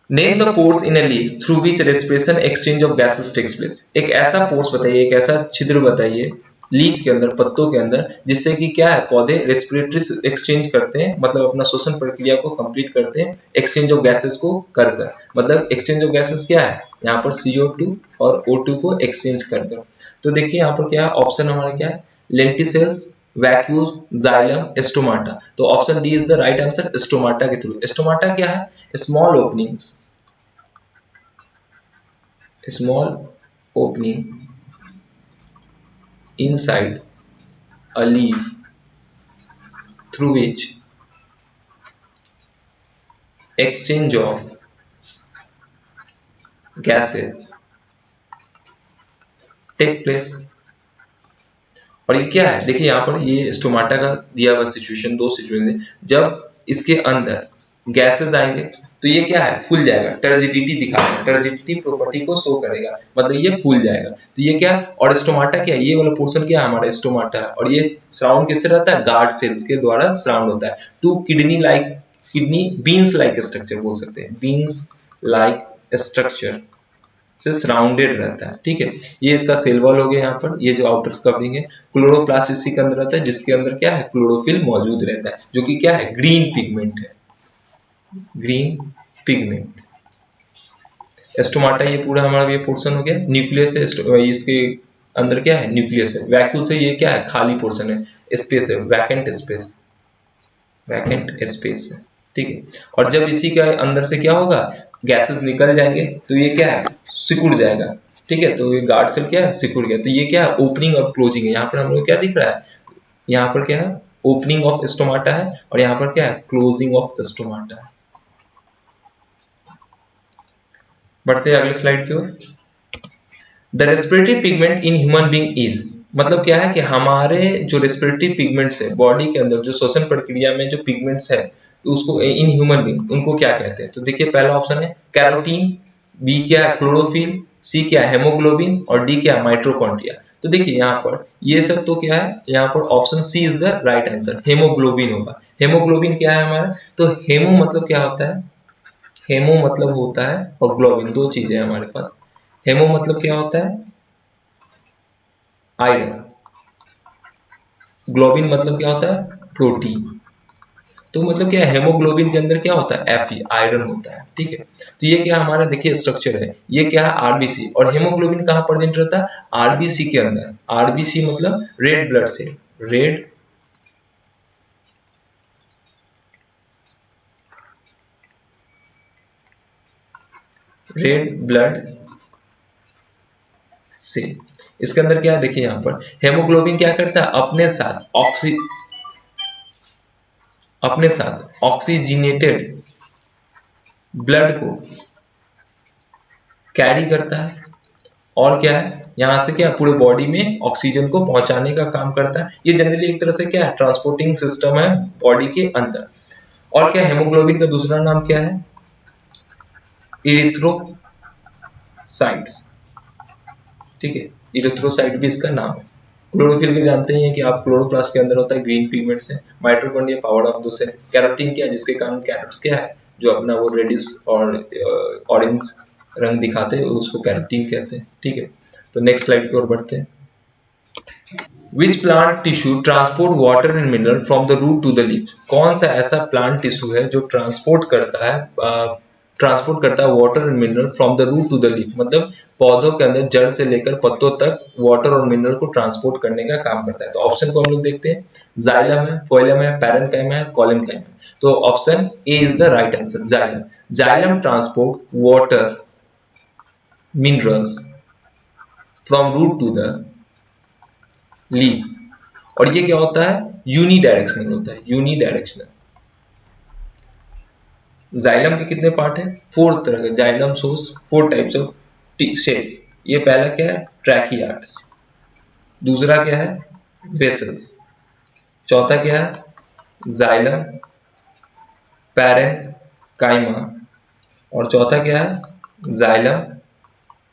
Name the pores in a leaf through which respiration exchange of gases takes place. एक ऐसा पोर्स बताइए, एक ऐसा छिद्र बताइए लीफ के अंदर, पत्तों के अंदर, जिससे कि क्या है, पौधे रेस्पिरेटरी एक्सचेंज करते हैं, मतलब अपना श्वसन प्रक्रिया को कंप्लीट करते हैं एक्सचेंज ऑफ गैसेस को कर कर। मतलब एक्सचेंज ऑफ गैसेस क्या है, यहाँ पर CO2 और O2 को एक्सचेंज कर कर। तो देखिए यहाँ पर क्या है, ऑप्शन हमारा क्या है, लेंटिसेल्स, वैक्यूल्स, जाइलम, स्टोमाटा। तो option D is the right answer, stomata के थ्रू। स्टोमाटा क्या है, small openings, small opening inside a leaf through which exchange of gases take place। और ये क्या है, देखिए यहाँ पर ये स्टोमाटा का दिया हुआ सिचुएशन, दो सिचुएशन, जब इसके अंदर गैसेस आएंगे तो ये क्या है, फूल जाएगा, टर्जिडिटी दिखाएगा, टर्जिडिटी प्रॉपर्टी को शो करेगा, मतलब ये फूल जाएगा। तो ये क्या, और स्टोमाटा क्या है, ये वाला पोर्शन क्या है हमारा, स्टोमाटा है, और ये सराउंड किससे रहता है, गार्ड सेल्स के द्वारा सराउंड होता है। Two kidney like, kidney beans like structure बोल सकते हैं, बीन्स लाइक स्ट्रक्चर से सराउंडेड रहता है, ठीक है। ये इसका सेल वॉल हो गया, यहाँ पर ये जो आउटर कवरिंग है, क्लोरोप्लास्ट इसी के अंदर रहता है, जिसके अंदर क्या है, क्लोरोफिल मौजूद रहता है, जो कि क्या है, ग्रीन पिगमेंट है, ग्रीन पिगमेंट। स्टोमाटा ये पूरा हमारा ये पोर्शन हो गया, न्यूक्लियस है, इसके अंदर क्या है, न्यूक्लियस है। वैक्यूल से ये क्या है, खाली पोर्शन है, स्पेस है, वैकेंट स्पेस, वैकेंट स्पेस है, ठीक है। और जब इसी के अंदर से क्या होगा, गैसेस निकल जाएंगे तो ये क्या है, सिकुड़ जाएगा, ठीक है। तो ये गार्ड सेल क्या है, सिकुड़ गया, तो ये क्या है, ओपनिंग और क्लोजिंग है। यहाँ पर हम लोग क्या दिख रहा है, यहाँ पर क्या है, ओपनिंग ऑफ स्टोमाटा है, और यहाँ पर क्या है, क्लोजिंग ऑफ द स्टोमाटा है। बढ़ते हैं अगले स्लाइड की ओर। The respiratory pigment in human being is, मतलब क्या है कि हमारे जो रेस्पिरेटरी पिगमेंट्स है बॉडी के अंदर, जो श्वसन प्रक्रिया में जो पिगमेंट्स है, तो उसको इन ह्यूमन बीइंग उनको क्या कहते हैं। तो देखिए पहला ऑप्शन है कैरोटीन, बी क्या है, क्लोरोफिल, सी क्या है, हेमोग्लोबिन, और डी क्या है, माइटोकॉन्ड्रिया। तो देखिए यहाँ पर ये सब तो क्या है, यहाँ पर option C is the right answer, haemoglobin होगा। हेमोग्लोबिन क्या है हमारा, तो हेमो मतलब क्या होता है, हेमो मतलब होता है और ग्लोबिन, दो चीजें हैं हमारे पास। हेमो मतलब क्या होता है? आयरन। ग्लोबिन मतलब क्या होता है? प्रोटीन। तो मतलब क्या है, हेमोग्लोबिन के अंदर क्या होता है? Fe, आयरन होता है। ठीक है, तो ये क्या हमारा देखिए स्ट्रक्चर है, ये क्या है? आरबीसी। और हेमोग्लोबिन कहाँ प्रेजेंट रहता है? आरबीसी के अंदर। आरबीसी मतलब red blood cell, red red blood cell. इसके अंदर क्या है देखिए, यहाँ पर हेमोग्लोबिन क्या करता है? अपने साथ ऑक्सीजनेटेड ब्लड को कैरी करता है। और क्या है, यहाँ से क्या पूरे बॉडी में ऑक्सीजन को पहुंचाने का काम करता है। ये जनरली एक तरह से क्या है? ट्रांसपोर्टिंग सिस्टम है बॉडी के अंदर। और क्या, हेमोग्लोबिन का दूसरा नाम क्या है? इरिथ्रोसाइट्स। ठीक है, इरिथ्रोसाइट भी इसका नाम है। क्लोरोफिल के जानते ही हैं कि आप, क्लोरोप्लास्ट के अंदर होता है, ग्रीन पिगमेंट्स है। माइटोकॉन्ड्रिया पावर ऑफ दो सेल। कैरोटीन क्या है? जिसके कारण कैरोट्स क्या है, जो अपना वो रेडिश और ऑरेंज रंग दिखाते हैं, उसको कैरोटीन कहते हैं। ठीक है, तो नेक्स्ट स्लाइड की ओर बढ़ते हैं। Which plant tissue transport water and mineral from the root to the leaf? कौन सा ऐसा प्लांट टिश्यू है जो ट्रांसपोर्ट करता है water and mineral from the root to the leaf, मतलब पौधों के अंदर जड़ से लेकर पत्तों तक वाटर और मिनरल को ट्रांसपोर्ट करने का काम करता है। तो ऑप्शन को हम लोग देखते हैं, जाइलम है, फोइलम है, पैरेन्काइम है, कॉलिन्काइम है। तो option A is the right answer, xylem. Xylem transport water minerals from root to the leaf. और ये क्या होता है? यूनी डायरेक्शनल होता है, यूनी डायरेक्शनल। जाइलम के कितने पार्ट है? फोर तरह के xylem source, four types of shells. ये पहला क्या है? ट्रैकियार्ड्स। दूसरा क्या है? वेसल्स। चौथा क्या है? Xylem parenchyma. और चौथा क्या है? Xylem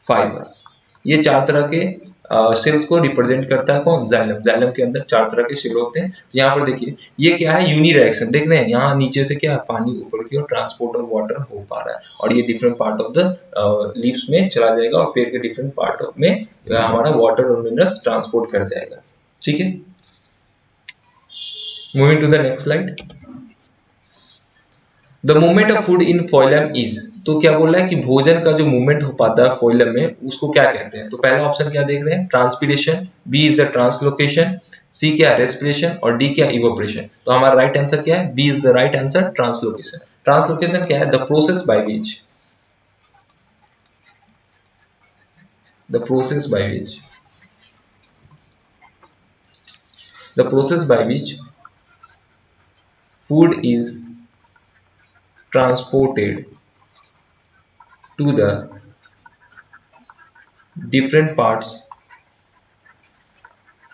fibres. ये चार तरह के सेल्स को रिप्रेजेंट करता है कौन? जाइलम। जाइलम के अंदर चार तरह के सेल होते हैं। तो यहाँ पर देखिए, ये क्या है? Unidirection. देख रहे हैं यहाँ नीचे से क्या है? पानी ऊपर की ओर ट्रांसपोर्ट ऑफ वाटर हो पा रहा है, और ये different part of the leaves में चला जाएगा, और पेड़ के डिफरेंट पार्ट में हमारा वाटर और मिनरल्स ट्रांसपोर्ट कर जाएगा। ठीक है, moving to the next slide. The movement of food in phloem is, तो क्या बोल रहा है कि भोजन का जो मूवमेंट हो पाता है फोइलम में, उसको क्या कहते हैं? तो पहला ऑप्शन क्या देख रहे हैं? Transpiration. B is the translocation. C क्या है? रेस्पिरेशन। और डी क्या? इवोपरेशन। तो हमारा राइट आंसर क्या है? B is the right answer, translocation. Translocation क्या है? The process by which, the process by which, the process by which food is transported to the different parts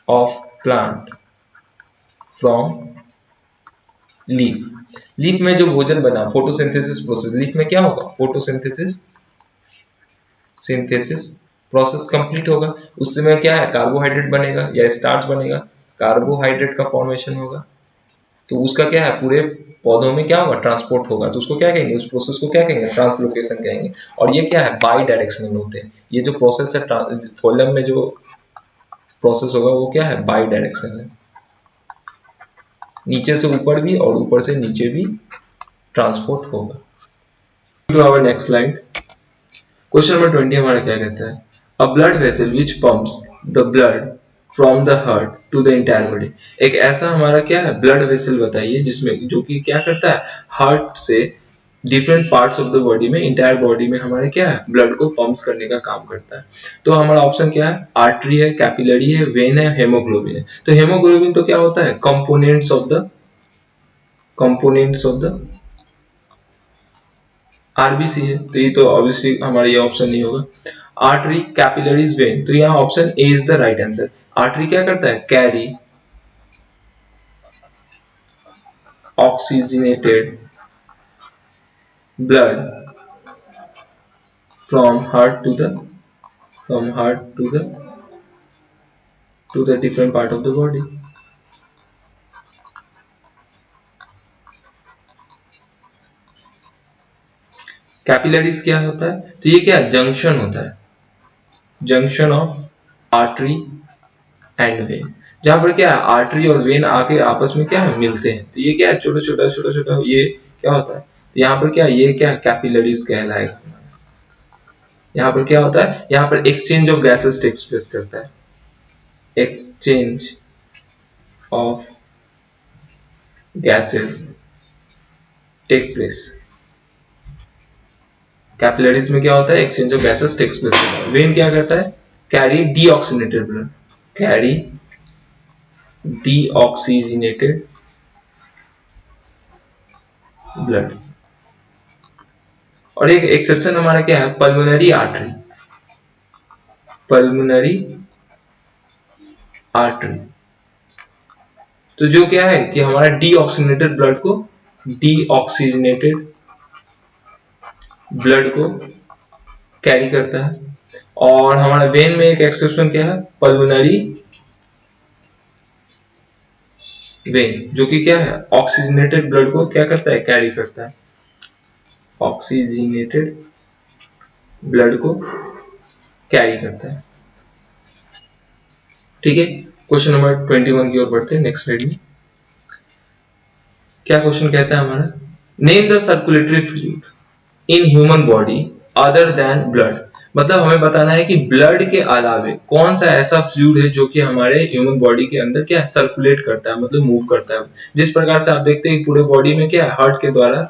of plant from leaf. Leaf में जो भोजन बना, photosynthesis process. Leaf में क्या होगा? Photosynthesis synthesis process complete होगा। उस समय क्या है? कार्बोहाइड्रेट बनेगा या स्टार्च बनेगा। कार्बोहाइड्रेट का फॉर्मेशन होगा, तो उसका क्या है? पूरे पौधों में क्या होगा? ट्रांसपोर्ट होगा। तो उसको क्या कहेंगे? उस प्रोसेस को क्या कहेंगे? ट्रांसलोकेशन कहेंगे। और ये क्या है? बाई डायरेक्शनल होते हैं। ये जो प्रोसेस है फोइलम में, जो प्रोसेस होगा वो क्या है? बाई डायरेक्शनल है। नीचे से ऊपर भी और ऊपर से नीचे भी ट्रांसपोर्ट होगा। To our next slide. Question number 20 हमारा क्या कहता है? A blood vessel which pumps the blood from the heart to the entire body. एक ऐसा हमारा क्या है? ब्लड वेसल बताइए, जिसमें जो कि क्या करता है? हार्ट से different parts of the body में, इंटायर बॉडी में हमारे क्या है? ब्लड को पंप्स करने का काम करता है। तो हमारा ऑप्शन क्या है? आर्टरी है, कैपिलरी है, वेन है, हेमोग्लोबिन है। तो हेमोग्लोबिन तो क्या होता है? कंपोनेंट्स ऑफ द आरबीसी है, तो ये तो ऑब्वियसली हमारा ये ऑप्शन नहीं होगा। आर्टरी, कैपिलरीज, वेन, तो यहाँ option A is the right answer. Artery क्या करता है? Carry oxygenated blood from heart to the from heart to the different part of the body. Capillaries क्या होता है? तो ये क्या जंक्शन होता है, junction of artery and when, जहां पर क्या है आर्टरी और वेन आके आपस में क्या है मिलते हैं। तो ये क्या है छोटा छोटा छोटा छोटा ये क्या होता है, तो यहाँ पर क्या ये क्या कैपिलरीज कहलाएगा। यहाँ पर क्या होता है, यहाँ पर exchange of gases takes place करता है, exchange of gases take place. Capillaries में क्या होता है, exchange of gases takes place करता है। वेन क्या करता है, carry deoxygenated blood, carry deoxygenated blood. और एक एक्सेप्शन हमारा क्या है, पल्मोनरी आर्टरी, पल्मोनरी आर्टरी। तो जो क्या है कि हमारा डीऑक्सीजनेटेड ब्लड को, डीऑक्सीजनेटेड ब्लड को कैरी करता है। और हमारा वेन में एक एक्सेप्शन क्या है, पल्मोनरी वेन, जो कि क्या है ऑक्सीजनेटेड ब्लड को क्या करता है, कैरी करता है, ऑक्सीजनेटेड ब्लड को कैरी करता है। ठीक है, क्वेश्चन नंबर 21 की ओर बढ़ते हैं नेक्स्ट स्लाइड में। क्या क्वेश्चन कहता है हमारा, name the circulatory fluid in human body other than blood. मतलब हमें बताना है कि ब्लड के अलावे कौन सा ऐसा फ्लूइड है जो कि हमारे ह्यूमन बॉडी के अंदर क्या सर्कुलेट करता है, मतलब मूव करता है। जिस प्रकार से आप देखते हैं पूरे बॉडी में क्या है हार्ट के द्वारा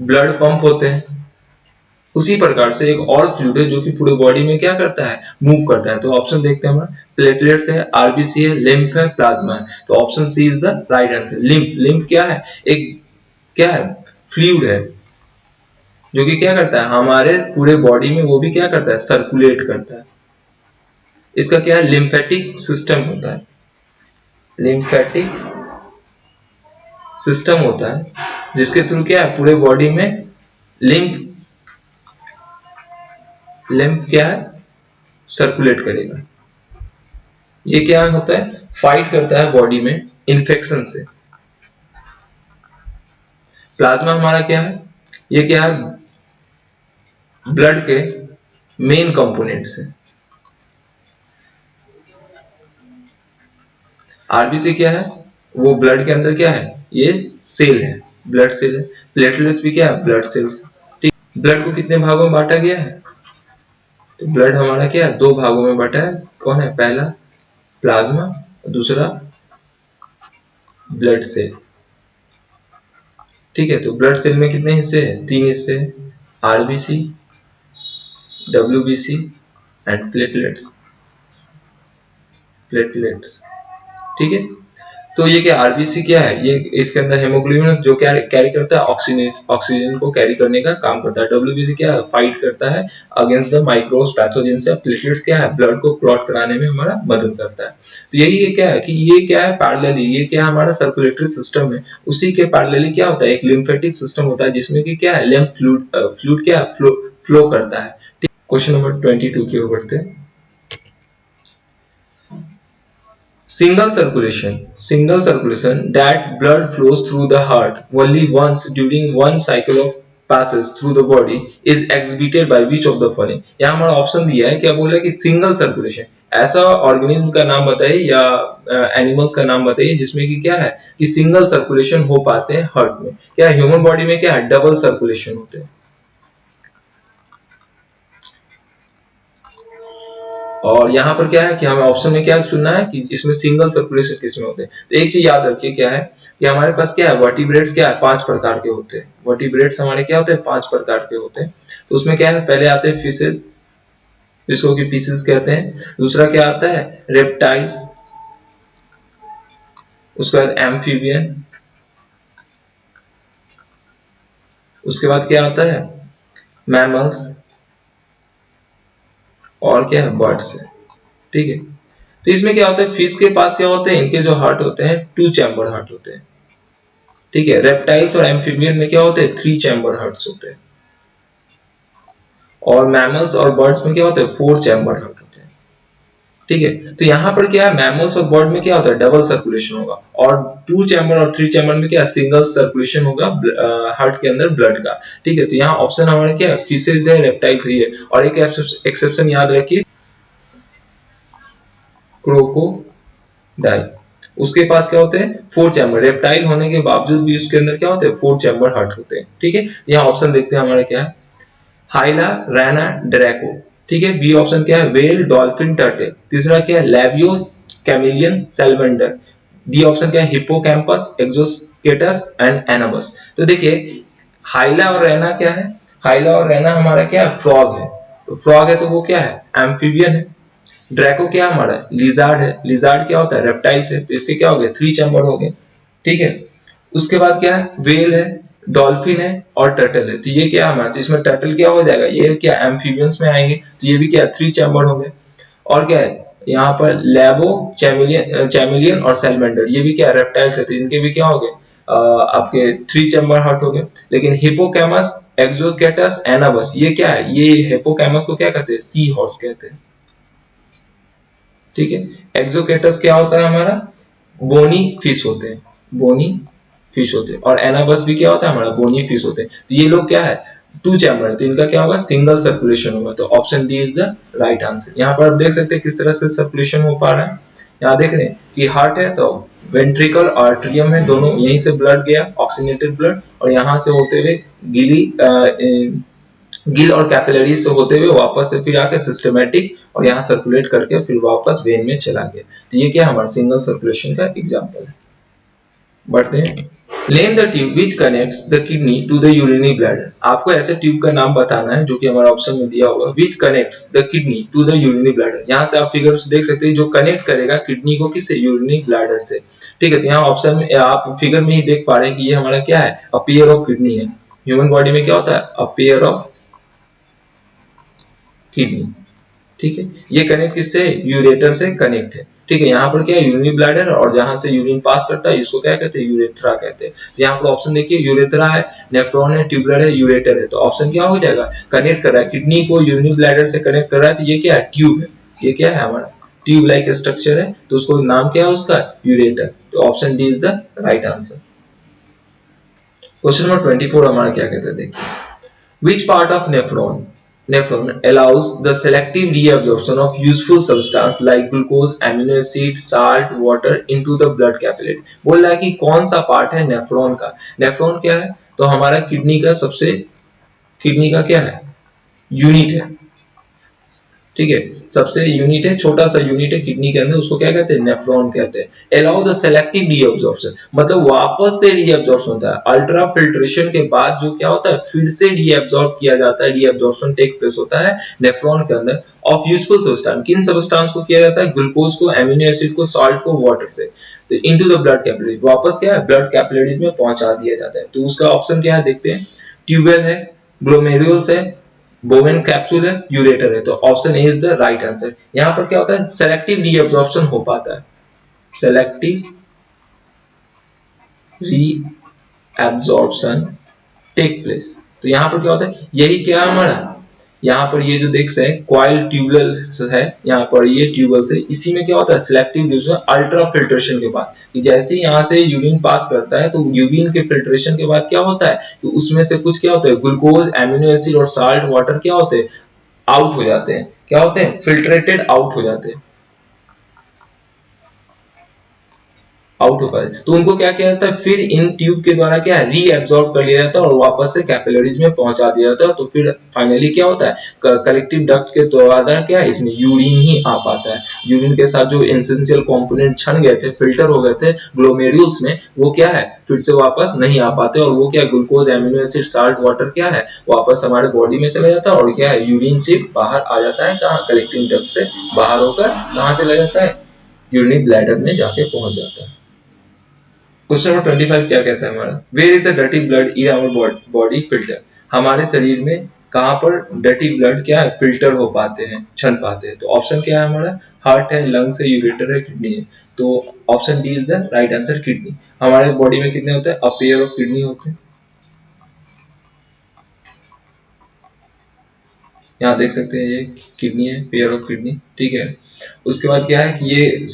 ब्लड पंप होते हैं, उसी प्रकार से एक और फ्लूइड है जो कि पूरे बॉडी में क्या करता है, मूव करता है। तो ऑप्शन देखते हैं हम, प्लेटलेट्स है, आरबीसी है, लिम्फ है, प्लाज्मा है। तो option C is the right answer, lymph. Lymph क्या है, एक क्या है फ्लूइड है जो कि क्या करता है हमारे पूरे बॉडी में, वो भी क्या करता है सर्कुलेट करता है। इसका क्या है लिम्फेटिक सिस्टम होता है, लिम्फेटिक सिस्टम होता है जिसके थ्रू क्या है पूरे बॉडी में लिम्फ, लिम्फ क्या है सर्कुलेट करेगा। ये क्या होता है, फाइट करता है बॉडी में इन्फेक्शन से। प्लाज्मा हमारा क्या है, ये क्या है ब्लड के मेन कंपोनेंट्स है। आरबीसी क्या है, वो ब्लड के अंदर क्या है, ये सेल है, ब्लड सेल है। प्लेटलेट्स भी क्या है, ब्लड सेल्स। ठीक, ब्लड को कितने भागों में बांटा गया है, तो ब्लड हमारा क्या है दो भागों में बांटा है। कौन है, पहला प्लाज्मा, दूसरा ब्लड सेल। ठीक है, तो ब्लड सेल में कितने हिस्से हैं, तीन हिस्से हैं, RBC, WBC and platelets, platelets. ठीक है, तो ये क्या आरबीसी क्या है, ये इसके अंदर हेमोग्लोबिन जो क्या कैरी करता है, ऑक्सीजन को कैरी करने का काम करता है। डब्ल्यूबीसी क्या है, फाइट करता है अगेंस्ट द माइक्रोब्स पैथोजन से। प्लेटलेट्स क्या है, ब्लड को क्लॉट कराने में हमारा मदद करता है। तो यही ये क्या है कि ये क्या है पैरेलली, ये क्या हमारा सर्कुलेटरी सिस्टम है, उसी के पैरेलली क्या होता है एक लिम्फेटिक सिस्टम होता है जिसमें कि क्या है लिम्फ फ्लूइड क्या फ्लो करता है। क्वेश्चन नंबर 22 की ओर बढ़ते हैं। Single circulation that blood flows through the heart only once during one cycle of passes through the body is exhibited by which of the following। यहाँ हमारा ऑप्शन दिया है, क्या बोला कि सिंगल सर्कुलेशन, ऐसा ऑर्गेनिज्म का नाम बताइए या एनिमल्स का नाम बताइए जिसमें कि क्या है कि सिंगल सर्कुलेशन हो पाते हैं हार्ट में। क्या ह्यूमन बॉडी में क्या है डबल सर्कुलेशन होते हैं। और यहाँ पर क्या है कि हमें ऑप्शन में क्या चुनना है कि इसमें सिंगल सर्कुलेशन किसमें होते हैं। तो एक चीज याद रखिए क्या है कि हमारे पास क्या है वर्टिब्रेट्स क्या है 5 प्रकार के होते हैं। वर्टिब्रेट्स हमारे क्या होते हैं 5 प्रकार के होते हैं। तो उसमें क्या है पहले आते हैं फिशेस, जिसको कि पीसेस कहते हैं। दूसरा क्या आता है रेप्टाइल्स, उसके बाद एम्फीबियन, उसके बाद क्या आता है मैमल्स, और क्या है बर्ड्स है। ठीक है, तो इसमें क्या होता है फिश के पास क्या होते हैं, इनके जो हार्ट होते हैं 2 चैम्बर हार्ट होते हैं। ठीक है, रेप्टाइल्स और एम्फीबियन में क्या होते हैं 3 चैम्बर हार्ट्स होते हैं। और मैमल्स और बर्ड्स में क्या होते हैं 4 चैम्बर हार्ट होते हैं। ठीक है। तो यहाँ पर क्या है, मैमल्स और बर्ड में क्या होता है, डबल सर्कुलेशन होगा, और 2 चैम्बर और 3 चैम्बर में क्या सिंगल सर्कुलेशन होगा हार्ट के अंदर ब्लड का। ठीक है, तो यहाँ ऑप्शन हमारे क्या फिशेज है, रेप्टाइल्स ही है। और एक एक्सेप्शन याद रखिए, क्रोकोडाइल, उसके पास क्या होते हैं 4 चैम्बर, रेप्टाइल होने के बावजूद भी उसके अंदर क्या होते हैं 4 चैम्बर हार्ट होते हैं। ठीक है, यहाँ ऑप्शन देखते हैं हमारा क्या है, हाइला, रैना, ड्रैको। ठीक है, बी ऑप्शन क्या है, वेल, डॉल्फिन, टर्टल। तीसरा क्या है, लैवियो, कैमिलियन, सैलमेंडर। डी ऑप्शन क्या है, हिप्पोकैम्पस, एक्सोस्केटस एंड एनाबस। तो देखिए हाइला और रैना क्या है, हाइला और रैना हमारा क्या है, फ्रॉग है। तो फ्रॉग है तो वो क्या है, एम्फीबियन है। ड्रैको क्या हमारा, लिजार्ड है। लिजार्ड क्या होता है, रेप्टाइल्स है। तो इसके क्या हो गए, 3 चैम्बर हो गए। ठीक है, उसके बाद क्या है, वेल है, डॉल्फिन है और टर्टल है। तो ये क्या हमारा, तो इसमें टर्टल क्या हो जाएगा, ये क्या एम्फीबियंस में आएंगे, तो ये भी क्या 3 चैम्बर हो गए। और क्या है यहाँ पर लेवो, चैमिलियन, चैमिलियन और सैलमेंडर, ये भी क्या रेप्टाइल्स है, तो इनके भी क्या हो गए आपके 3 चैम्बर हार्ट हो गए। लेकिन हिपोकैमस, एक्सोस्केटस, एनाबस, ये क्या है, ये हिपोकैमस को क्या कहते हैं, सी हॉर्स कहते हैं। ठीक है, एक्सोकेटस क्या होता है हमारा, बोनी फिश होते हैं, बोनी फिश होते हैं। और एनाबस भी क्या होता है हमारा, बोनी फिश होते हैं। तो ये लोग क्या है 2 चैम्बर, तो इनका क्या होगा, सिंगल सर्कुलेशन होगा। तो option D is the right answer. यहाँ पर आप देख सकते हैं किस तरह से सर्कुलेशन हो पा रहा है। यहाँ देख रहे हैं कि हार्ट है तो वेंट्रिकल और आर्टरियम है, दोनों यहीं से ब्लड गया, ऑक्सीनेटेड ब्लड, और यहाँ से होते हुए गिली गिल और कैपिलरीज से होते हुए वापस से फिर आके सिस्टमेटिक और यहाँ सर्कुलेट करके फिर वापस वेन में चला गया। तो ये क्या हमारा सिंगल सर्कुलेशन का एग्जांपल है। बढ़ते हैं, name the tube which connects the kidney to the urinary bladder. आपको ऐसे ट्यूब का नाम बताना है जो कि हमारा ऑप्शन में दिया होगा, which connects the kidney to the urinary bladder. यहाँ से आप फिगर देख सकते हैं जो कनेक्ट करेगा किडनी को किससे, यूरिनरी ब्लैडर से। ठीक है, तो यहाँ ऑप्शन में आप फिगर में ही देख पा रहे हैं कि ये हमारा क्या है, अ पेयर ऑफ किडनी है। ह्यूमन बॉडी में क्या होता है, अ पेयर ऑफ किडनी। ठीक है, ये कनेक्ट किससे, यूरेटर से कनेक्ट है। ठीक है, यहाँ पर क्या है, यूरिनरी ब्लैडर, और जहां से यूरिन पास करता है इसको क्या कहते हैं, यूरेथ्रा कहते हैं। तो यहाँ पर ऑप्शन देखिए, यूरेथ्रा है, नेफ्रॉन है, ट्यूबुलर है, यूरेटर है। तो ऑप्शन क्या हो जाएगा, कनेक्ट कर रहा है किडनी को यूरिनरी ब्लैडर से कनेक्ट कर रहा है। तो ये क्या है, ट्यूब है, ये क्या है हमारा ट्यूब लाइक स्ट्रक्चर है, तो उसको नाम क्या है उसका, यूरेटर। तो option D is the right answer. Question number 24 हमारा क्या कहता है, देखिए which part of nephron allows the selective reabsorption of useful substance like glucose, amino acid, salt, water into the blood capillary। बोल रहा है कि कौन सा पार्ट है नेफ्रॉन का। नेफ्रॉन क्या है, तो हमारा किडनी का सबसे, किडनी का क्या है, यूनिट है। ठीक है, सबसे यूनिट है, छोटा सा यूनिट है किडनी के अंदर, उसको क्या कहते हैं, नेफ्रॉन कहते हैं। अलाउ द सेलेक्टिव रीअब्जॉर्प्शन, मतलब वापस से रीअब्जॉर्प्शन होता है, अल्ट्रा फिल्ट्रेशन के बाद जो क्या होता है, फिर से रीअब्जॉर्ब किया जाता है, रीअब्जॉर्प्शन टेक प्लेस होता है नेफ्रॉन के अंदर ऑफ यूजफुल सब्सटेंस। किन सब्सटेंस को किया जाता है, ग्लूकोज को, एमिनो एसिड को, सॉल्ट को, वाटर से। तो इनटू द ब्लड कैपिलरी, वापस क्या है, ब्लड कैपिलरीज में पहुंचा दिया जाता है। तो उसका ऑप्शन क्या है, देखते हैं, ट्यूबवेल है, ग्लोमेरुल्स है, बोवेन कैप्सूल है, यूरेटर है। तो option A is the right answer. यहां पर क्या होता है, सेलेक्टिव रीअब्जॉर्प्शन हो पाता है, सेलेक्टिव रीअब्जॉर्प्शन टेक प्लेस। तो यहां पर क्या होता है, यही क्या है हमारा, यहाँ पर ये जो देख सकते हैं क्वाइल ट्यूबुलर है, यहाँ पर ये ट्यूबल से, इसी में क्या होता है सिलेक्टिव डिफ्यूजन अल्ट्रा फिल्ट्रेशन के बाद, कि जैसे ही यहाँ से यूरिन पास करता है तो यूरिन के फिल्ट्रेशन के बाद क्या होता है कि उसमें से कुछ क्या होता है, ग्लूकोज, एमिनो एसिड और साल्ट वाटर क्या होते हैं, आउट हो जाते हैं, क्या होते हैं, फिल्ट्रेटेड आउट हो जाते हैं, आउट हो पाए। तो उनको क्या किया जाता है, फिर इन ट्यूब के द्वारा क्या है, रीएब्सॉर्ब कर लिया जाता है और वापस से कैपिलरीज में पहुंचा दिया जाता है। तो फिर फाइनली क्या होता है, कलेक्टिव डक्ट के द्वारा क्या है, इसमें यूरिन ही आ पाता है। यूरिन के साथ जो एसेंशियल कंपोनेंट छन गए थे, फिल्टर हो गए थे ग्लोमेरुल्स में, वो क्या है फिर से वापस नहीं आ पाते, और वो क्या glucose, amino acid, salt water क्या है वापस हमारे बॉडी में चला जाता है, और क्या है यूरिन सिर्फ बाहर आ जाता है, कहाँ कलेक्टिव डक्ट से बाहर होकर कहाँ चला जाता है, यूरिनरी ब्लैडर में जाके पहुंच जाता है। क्वेश्चन नंबर 25 क्या कहता है हमारा, where is the dirty blood in our body filter. हमारे शरीर में कहां पर डर्टी ब्लड क्या है फिल्टर हो पाते हैं, छन पाते हैं। तो ऑप्शन क्या है हमारा, हार्ट है, लंग्स है, यूरेटर है, किडनी है। तो option D is the right answer, kidney. हमारे बॉडी में कितने होते हैं, अ पेयर ऑफ किडनी होते हैं। यहाँ देख सकते हैं ये किडनी है, पेयर ऑफ किडनी, ठीक है। उसके बाद क्या है कि ये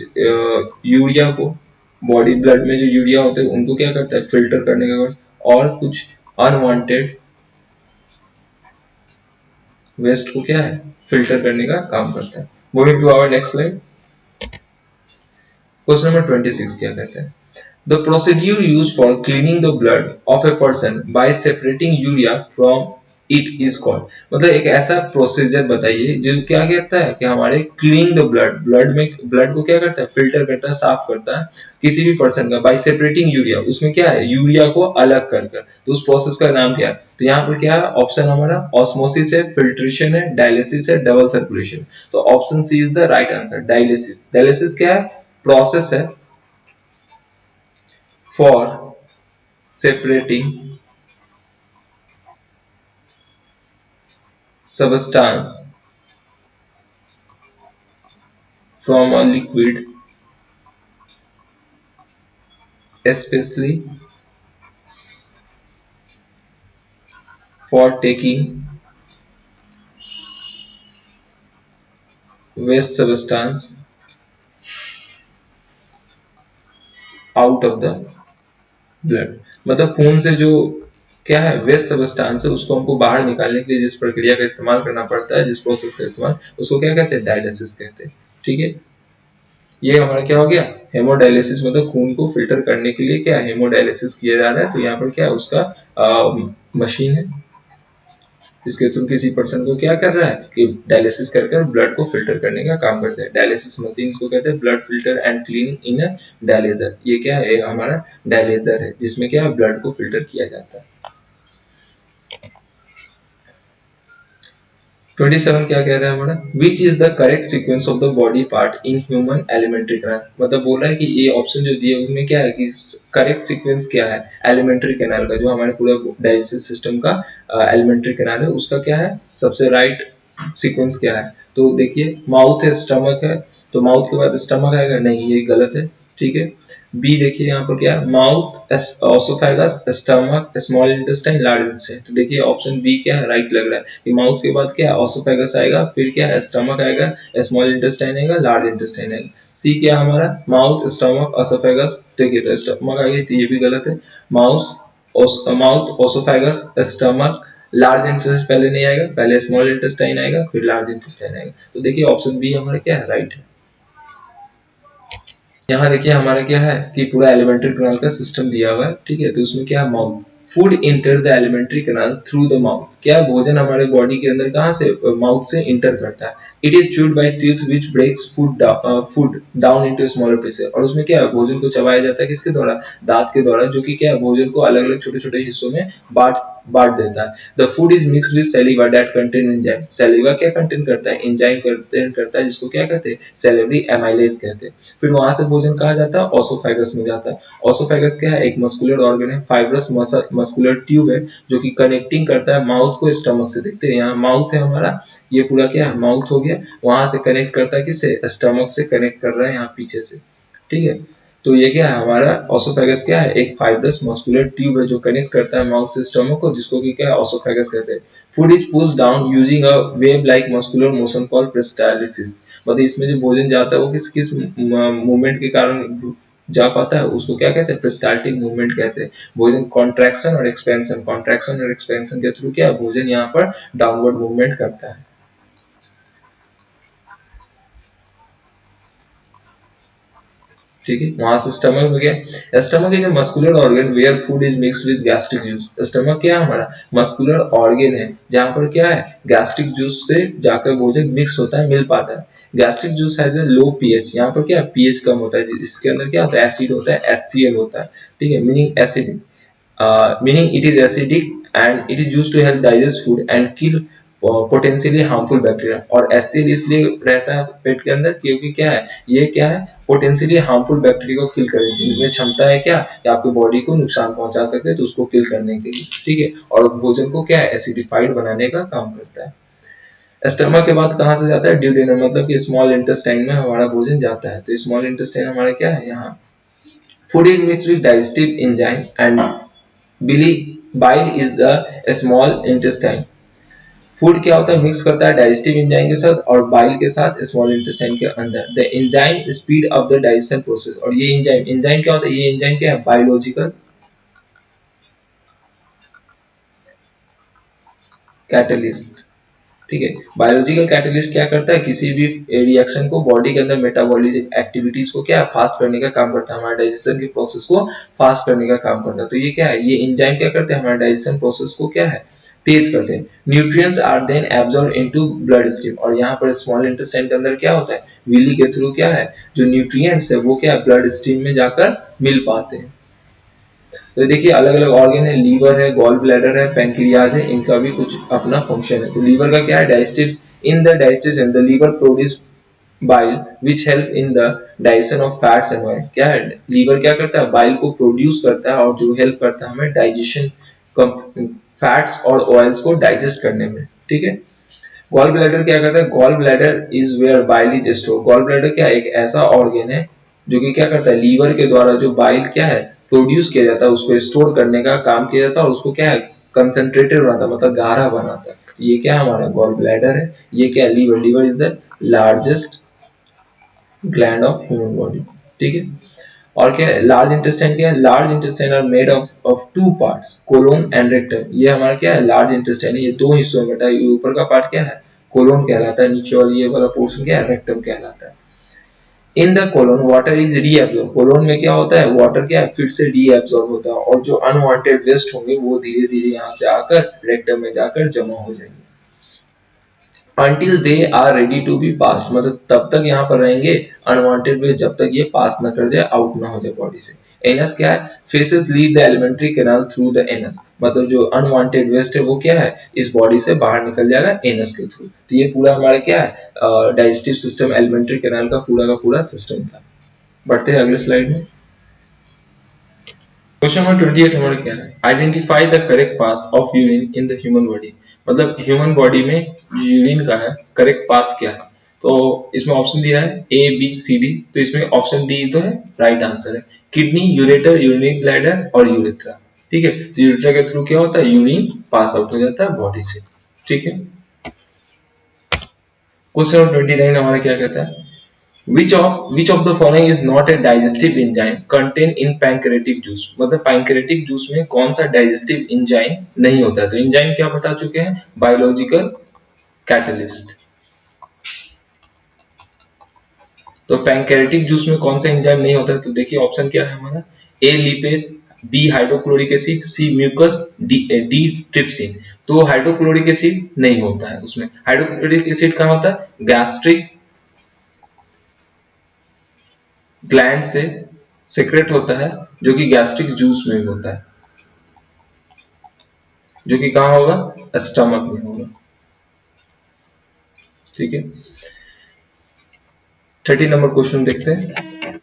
यूरिया को बॉडी ब्लड में जो यूरिया होते हैं उनको क्या करता है, फिल्टर करने का और कुछ अनवांटेड वेस्ट को क्या है, फिल्टर करने का काम करता है। Moving to our next slide. Question number 26 क्या कहता है, the procedure used for cleaning the blood of a person by separating urea from it is called, मतलब एक ऐसा प्रोसीजर बताइए जो क्या कहता है कि हमारे क्लीनिंग द ब्लड, ब्लड में ब्लड को क्या करता है, फिल्टर करता है, साफ करता है किसी भी पर्सन का, बाय सेपरेटिंग यूरिया, उसमें क्या है, यूरिया को अलग कर कर, तो उस प्रोसेस का नाम क्या है। तो यहाँ पर क्या है ऑप्शन हमारा, ऑस्मोसिस है, फिल्ट्रेशन है, डायलिसिस है, डबल सर्कुलेशन। तो option C is the right answer, dialysis. Dialysis क्या है, प्रोसेस है for separating substance from a liquid, especially for taking waste substance out of the blood, मतलब खून से जो क्या है वेस्ट सब्सटेंस है उसको हमको बाहर निकालने के लिए जिस प्रक्रिया का इस्तेमाल करना पड़ता है, जिस प्रोसेस का इस्तेमाल, उसको क्या कहते हैं, डायलिसिस कहते हैं। ठीक है, ये हमारा क्या हो गया, हेमोडायलिसिस, मतलब खून को फिल्टर करने के लिए क्या हेमोडायलिसिस किया जा रहा है। तो यहाँ पर क्या उसका मशीन है इसके थ्रू किसी पर्सन को क्या कर रहा है कि डायलिसिस कर कर ब्लड को फिल्टर करने का काम करते हैं। डायलिसिस मशीन को कहते हैं blood filter and cleaning in a dialyser. ये क्या है, हमारा डायलिजर है जिसमें क्या ब्लड को फिल्टर किया जाता है। 27 क्या कह रहा है हमारा, which is the correct sequence of the body part in human alimentary canal, मतलब बोल रहा है कि ये ऑप्शन जो दिए उनमें क्या है कि करेक्ट सीक्वेंस क्या है एलिमेंट्री कैनाल का, जो हमारे पूरा डाइजेस्टिव सिस्टम का एलिमेंट्री कैनाल है उसका क्या है सबसे राइट सीक्वेंस क्या है। तो देखिए माउथ है, स्टमक है, तो माउथ के बाद स्टमक आएगा, नहीं ये गलत है। ठीक है, बी देखिए यहाँ पर क्या है, mouth, oesophagus, stomach, small intestine, large intestine. तो देखिए ऑप्शन बी क्या है, राइट लग रहा है कि माउथ के बाद क्या है ओसोफेगस आएगा, फिर क्या है स्टमक आएगा, स्मॉल इंटेस्टाइन आएगा, लार्ज इंटेस्टाइन आएगा। सी क्या हमारा, माउथ, स्टमक, ओसोफेगस। देखिए तो स्टमक आ गई, तो ये भी गलत है। Mouth, oesophagus, stomach, large intestine पहले नहीं आएगा, पहले स्मॉल इंटेस्टाइन आएगा फिर लार्ज इंटेस्टाइन आएगा। तो देखिए ऑप्शन बी हमारा क्या है, राइट है। यहाँ देखिए हमारा क्या है कि पूरा एलिमेंट्री कैनाल का सिस्टम दिया हुआ है। ठीक है, तो उसमें क्या है, mouth, food enter the alimentary canal through the mouth, क्या भोजन हमारे बॉडी के अंदर कहाँ से, माउथ से इंटर करता है। It is chewed by teeth which breaks food down into smaller pieces, और उसमें क्या है भोजन को चबाया जाता है किसके द्वारा, दांत के द्वारा, जो कि क्या है भोजन को अलग अलग छोटे छोटे हिस्सों में बांट बांट देता है। The food is mixed with saliva that contain enzyme, saliva क्या कंटेन करता है, एंजाइम कंटेन करता है जिसको क्या कहते हैं, सैलिवरी एमाइलेज कहते हैं। फिर वहां से भोजन कहाँ जाता है, ओसोफेगस में जाता है। ओसोफेगस क्या है, एक मस्कुलर ऑर्गन है, फाइब्रस मस्कुलर ट्यूब है जो कि कनेक्टिंग करता है माउथ को स्टमक से। देखते हैं यहाँ माउथ है हमारा, ये पूरा क्या है माउथ हो गया, वहां से कनेक्ट करता है किससे, स्टमक से कनेक्ट कर रहा है यहाँ पीछे से। ठीक है, तो ये क्या है हमारा ओसोफेगस, क्या है एक फाइब्रस मस्कुलर ट्यूब है जो कनेक्ट करता है माउथ से स्टमक को, जिसको कि क्या है ओसोफेगस कहते हैं। Food is push down using a wave like muscular motion called peristalsis, मतलब इसमें जो भोजन जाता है वो किस किस मूवमेंट के कारण जा पाता है, उसको क्या कहते हैं, पेरिस्टाल्टिक मूवमेंट कहते हैं। भोजन कॉन्ट्रैक्शन और एक्सपेंशन, कॉन्ट्रैक्शन और एक्सपेंशन के थ्रू क्या भोजन यहाँ पर डाउनवर्ड मूवमेंट करता है। ठीक है, वहां से स्टमक में गया। Stomach is a muscular organ where food is mixed with gastric juice. Stomach क्या है हमारा, मस्कुलर ऑर्गन है जहां पर क्या है गैस्ट्रिक जूस से जाकर भोजन मिक्स होता है, मिल पाता है। Gastric juice has a low pH, यहाँ पर क्या पीएच कम होता है, इसके अंदर क्या होता है एसिड होता है, HCl होता है। ठीक है, meaning acidic, meaning it is acidic and it is used to help digest food and kill potentially harmful bacteria. और HCl इसलिए रहता है पेट के अंदर क्योंकि क्या है, ये क्या है पोटेंशियली हार्मफुल बैक्टीरिया को किल करे, जिनमें क्षमता है क्या कि आपकी बॉडी को नुकसान पहुंचा सकते हैं, तो उसको किल करने के लिए। ठीक है, और भोजन को क्या है एसिडिफाइड बनाने का काम करता है। स्टमक के बाद कहाँ से जाता है, ड्यूडेनम, मतलब कि स्मॉल इंटेस्टाइन में हमारा भोजन जाता है। तो स्मॉल इंटेस्टाइन हमारा क्या है यहाँ, food is mixed with digestive enzyme and bile is the small intestine. Food क्या होता है, मिक्स करता है डाइजेस्टिव एंजाइम के साथ और बाइल के साथ स्मॉल इंटेस्टाइन के अंदर। The enzyme speed up the digestion process. और ये एंजाइम क्या होता है, ये एंजाइम क्या है, बायोलॉजिकल कैटलिस्ट। ठीक है, बायोलॉजिकल कैटलिस्ट क्या करता है, किसी भी रिएक्शन को बॉडी के अंदर मेटाबॉलिक एक्टिविटीज को क्या फास्ट करने का काम करता है, हमारे डाइजेशन के प्रोसेस को फास्ट करने का काम करता है। तो ये क्या है, ये एंजाइम क्या करते हैं, हमारे डाइजेशन प्रोसेस को क्या है, तेज करते हैं। Nutrients are then absorb into blood stream. और यहाँ पर स्मॉल इंटेस्टाइन के अंदर क्या होता है, विली के थ्रू क्या है, जो न्यूट्रिएंट्स है वो क्या ब्लड स्ट्रीम में जाकर मिल पाते हैं। तो देखिए अलग अलग ऑर्गन है, लीवर है, गॉल ब्लैडर है, पैंक्रियाज है, इनका भी कुछ अपना फंक्शन है। तो लीवर का क्या है, digestive, in the digestion the liver produce bile which help in the digestion of fats and oil. क्या है, लीवर क्या करता है, बाइल को प्रोड्यूस करता है और जो हेल्प करता है हमें डाइजेशन, फैट्स और ऑयल्स को डाइजेस्ट करने में। ठीक है, गॉल ब्लैडर क्या करता है, gall bladder is where bile is store. Gall bladder क्या एक ऐसा ऑर्गन है जो कि क्या करता है, लीवर के द्वारा जो बाइल क्या है प्रोड्यूस किया जाता है उसको स्टोर करने का काम किया जाता है और उसको क्या है कंसंट्रेटेड बनाता है, मतलब गाढ़ा बनाता है। तो ये क्या हमारा गॉल ब्लैडर है। ये क्या है, liver. Liver is the largest gland of human body. ठीक है, और क्या है, लार्ज इंटेस्टाइन क्या है, large intestine are made of two parts, colon and rectum. ये हमारा क्या है, लार्ज इंटेस्टाइन है, ये दो हिस्सों में बटा है। ये ऊपर का पार्ट क्या है, कोलोन कहलाता है, नीचे और ये वाला पोर्शन क्या है, रेक्टम कहलाता है। In the colon water is reabsorb. Colon में क्या होता है, वाटर क्या है फिर से रीअब्सॉर्ब होता है और जो अनवांटेड वेस्ट होंगे वो धीरे धीरे यहाँ से आकर रेक्टम में जाकर जमा हो जाएंगे। Until they are ready to be passed, मतलब तब तक यहाँ पर रहेंगे अनवांटेड वेस्ट जब तक ये पास ना कर जाए, आउट ना हो जाए बॉडी से। एनस क्या है, faces leave the alimentary canal through the anus. मतलब जो अनवांटेड वेस्ट है वो क्या है, इस बॉडी से बाहर निकल जाएगा एनस के थ्रू। तो ये पूरा हमारा क्या है, डाइजेस्टिव सिस्टम, एलिमेंट्री कैनाल का पूरा सिस्टम था। बढ़ते हैं अगले स्लाइड में। क्वेश्चन नंबर 28 हमारा क्या है, identify the correct path of urine in the human body. मतलब ह्यूमन बॉडी में यूरिन का है करेक्ट पाथ क्या है। तो इसमें ऑप्शन दिया है ए बी सी डी। तो इसमें ऑप्शन डी तो है राइट आंसर है, किडनी, यूरेटर, यूरिनरी ब्लैडर और यूरेथ्रा। ठीक है, तो यूरेथ्रा के थ्रू क्या होता है, यूरिन पास आउट हो जाता है बॉडी से। ठीक है, क्वेश्चन नंबर 29 हमारा क्या कहता है, which of the following is not a digestive enzyme contained in pancreatic juice। मतलब pancreatic juice में कौन सा digestive enzyme नहीं होता है। तो enzyme क्या बता चुके हैं, biological catalyst। तो pancreatic juice में कौन सा enzyme नहीं होता है, तो देखिए ऑप्शन क्या है हमारा, ए लिपेज, बी हाइड्रोक्लोरिक एसिड, सी म्यूकस, डी ट्रिप्सिन। तो हाइड्रोक्लोरिक एसिड नहीं होता है उसमें। हाइड्रोक्लोरिक एसिड कहाँ होता है, गैस्ट्रिक ग्लैंड से सिक्रेट होता है, जो कि गैस्ट्रिक जूस में होता है, जो कि कहां होगा, स्टमक में होगा। ठीक है, 30 नंबर क्वेश्चन देखते हैं।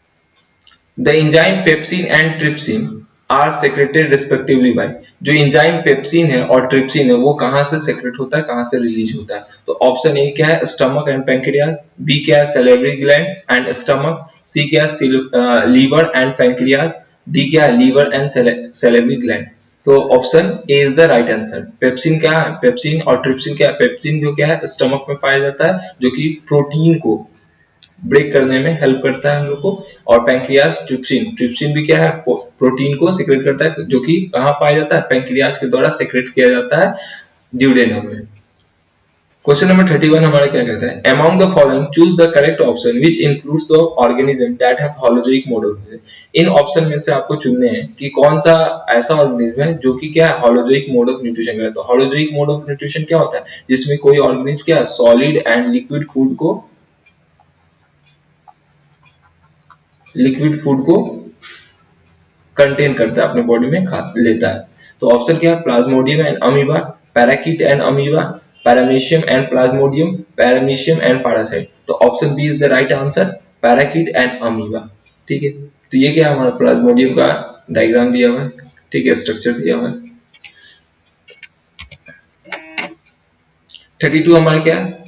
The enzyme pepsin and trypsin are secreted respectively by. जो एंजाइम पेप्सिन है और ट्रिप्सिन है वो कहां से सेक्रेट होता है, कहां से रिलीज होता है। तो ऑप्शन ए क्या है, स्टमक एंड पैंक्रियाज, बी क्या है, सैलिवरी ग्लैंड एंड स्टमक, सी क्या है, लीवर एंड पैंक्रियाज, डी क्या है, लीवर एंड सैलिवरी ग्लैंड। तो option A is the right answer. Pepsin क्या है, पेप्सिन और ट्रिप्सिन क्या है, पेप्सिन जो क्या है स्टमक में पाया जाता है, जो कि प्रोटीन को ब्रेक करने में हेल्प करता है हम लोग को। और पैंक्रियाज ट्रिप्सिन, ट्रिप्सिन भी क्या है, प्रोटीन को सिक्रेट करता है, जो कि कहां पाया जाता है, पैंक्रियाज के द्वारा सिक्रेट किया जाता है ड्यूडेनम में। क्वेश्चन नंबर 31 हमारा क्या कहता है, among the following choose the correct option which includes the organism that have holozoic mode of nutrition. In option में से आपको चुनने हैं कि कौन सा ऐसा ऑर्गेनिज्म है जो कि क्या है, होलोजोइक मोड ऑफ न्यूट्रिशन करता है। होलोजोइक मोड ऑफ न्यूट्रिशन क्या होता है, जिसमें कोई ऑर्गेनिज्म क्या सॉलिड एंड लिक्विड फूड को कंटेन करता है, अपने बॉडी में खा लेता है। तो ऑप्शन क्या है, plasmodium and amoeba, parakeet and amoeba, paramecium and plasmodium, paramecium and parasite. तो option B is the right answer, parakeet and amoeba. ठीक है, तो ये क्या है हमारा प्लाज्मोडियम का डायग्राम दिया हुआ है। ठीक है, स्ट्रक्चर दिया हुआ है। 32 हमारा क्या है,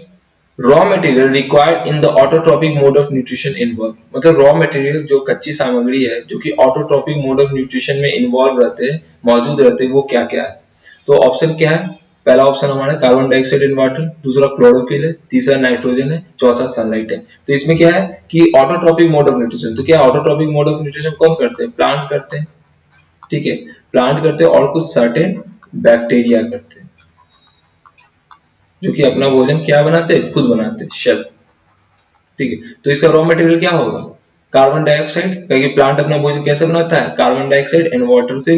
raw material required in the autotrophic mode of nutrition involve. मतलब रॉ मटेरियल जो कच्ची सामग्री है जो कि ऑटोट्रोपिक मोड ऑफ न्यूट्रिशन में इन्वॉल्व रहते हैं, मौजूद रहते हैं, वो क्या क्या है। तो ऑप्शन क्या है, पहला ऑप्शन हमारा कार्बन डाइऑक्साइड इन वाटर, दूसरा क्लोरोफिल है, तीसरा नाइट्रोजन है, चौथा सनलाइट है। तो इसमें क्या है कि ऑटोट्रॉपिक मोड ऑफ न्यूट्रिशन, तो क्या ऑटोट्रॉपिक मोड ऑफ न्यूट्रिशन कौन करते हैं? प्लांट करते हैं, ठीक है, प्लांट करते हैं और कुछ सर्टेन बैक्टीरिया करते हैं, जो कि अपना भोजन क्या बनाते हैं? खुद बनाते हैं, शेल, ठीक है। तो इसका रॉ मटेरियल क्या होगा? कार्बन डाइऑक्साइड, क्योंकि प्लांट अपना भोजन कैसे बनाता है? कार्बन डाइऑक्साइड एंड वाटर से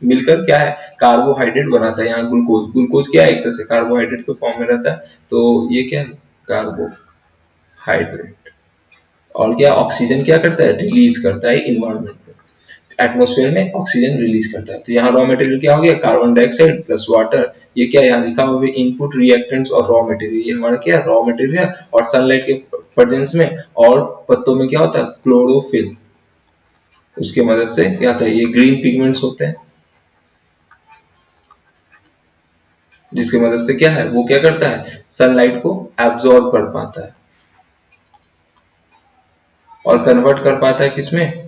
मिलकर क्या है? कार्बोहाइड्रेट बनाता है। यहाँ ग्लूकोज, ग्लूकोज क्या है? एक तरह से कार्बोहाइड्रेट के फॉर्म में रहता है, तो ये क्या है? कार्बोहाइड्रेट। और क्या ऑक्सीजन क्या करता है? रिलीज करता है इन्वायरमेंट में, एटमॉस्फेयर में ऑक्सीजन रिलीज करता है। तो यहाँ रॉ मटेरियल क्या हो गया? Carbon dioxide plus water. ये क्या यहाँ लिखा हुआ है? इनपुट, रिएक्टेंट्स और रॉ मटेरियल। ये हमारा क्या है? Raw material. और सनलाइट के प्रेजेंस में और पत्तों में क्या होता है? क्लोरोफिल। उसके मदद से क्या होता है? ये ग्रीन पिगमेंट्स होते हैं, जिसकी मदद से क्या है? वो क्या करता है? सनलाइट को एब्जॉर्ब कर पाता है और कन्वर्ट कर पाता है किसमें?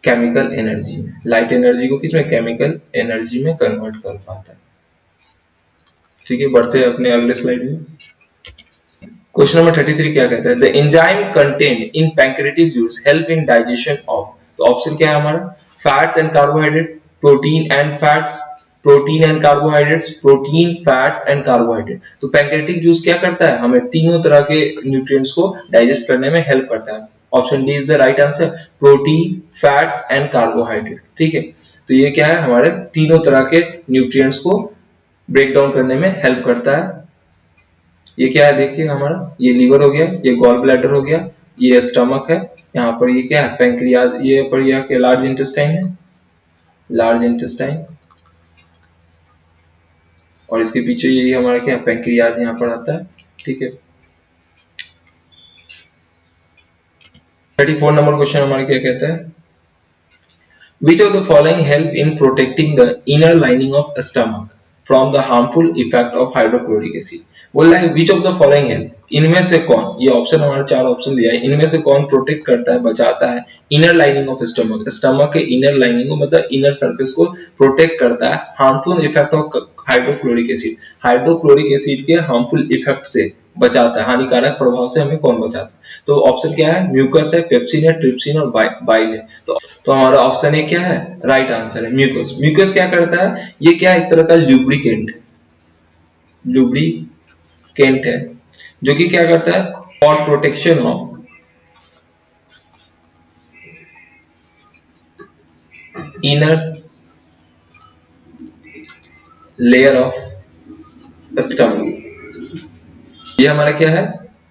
केमिकल एनर्जी में। लाइट एनर्जी को किसमें? केमिकल एनर्जी में कन्वर्ट कर पाता है। ठीक है, बढ़ते हैं अपने अगले स्लाइड में। क्वेश्चन नंबर 33 क्या कहता है? The enzyme content in pancreatic juice help in digestion of, तो ऑप्शन क्या है हमारा? Fats and carbohydrate, protein and fats, protein and carbohydrates, protein, fats and carbohydrate. तो पैंक्रेटिक जूस क्या करता है? हमें तीनों तरह के न्यूट्रिएंट्स को डाइजेस्ट करने में हेल्प करता है। Option D is the right answer, protein, fats and carbohydrate. ठीक है, तो ये क्या है? हमारे तीनों तरह के न्यूट्रिएंट्स को ब्रेक डाउन करने में हेल्प करता है। ये क्या है? देखिए हमारा, ये लीवर हो गया, ये गॉल ब्लैडर हो गया, ये स्टमक है, यहाँ पर ये क्या है? पैंक्रियाज, ये पर यह क्या? लार्ज इंटेस्टाइन है, लार्ज इंटेस्टाइन, और इसके पीछे ये हमारा क्या? पैंक्रियाज यहाँ पर आता है। ठीक है, 34 नंबर क्वेश्चन हमारा क्या कहता है? Which of the following help in protecting the inner lining of stomach from the harmful effect of hydrochloric acid? बोल रहा है which of the following help, इनमें से कौन, ये ऑप्शन हमारे चार ऑप्शन दिया है, इनमें से कौन प्रोटेक्ट करता है, बचाता है inner lining of stomach, stomach के इनर लाइनिंग को, मतलब इनर सरफेस को प्रोटेक्ट करता है harmful effect of hydrochloric acid, hydrochloric acid के हार्मफुल इफेक्ट से बचाता है, हानिकारक प्रभाव से हमें कौन बचाता है? तो ऑप्शन क्या है? म्यूकस है, पेप्सिन है, ट्रिप्सिन और बाइल है। तो हमारा ऑप्शन ए क्या है? राइट आंसर है म्यूकस। म्यूकस क्या करता है? ये क्या है? एक तरह का लुब्रिकेंट है, लुब्रिकेंट है, जो कि क्या करता है? For protection of inner layer of stomach. ये हमारा क्या है?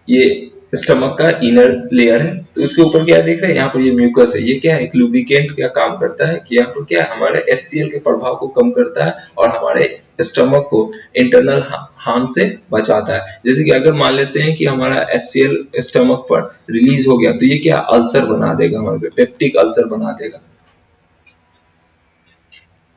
ये स्टमक का इनर लेयर है, तो उसके ऊपर क्या देख रहे हैं? यहाँ पर ये म्यूकस है, ये क्या है? एक लुब्रिकेंट क्या काम करता है कि यहाँ पर क्या है? हमारे HCl के प्रभाव को कम करता है और हमारे स्टमक को इंटरनल हार्म से बचाता है। जैसे कि अगर मान लेते हैं कि हमारा HCl स्टमक पर रिलीज हो गया, तो ये क्या? अल्सर बना देगा, हमारे पेप्टिक अल्सर बना देगा।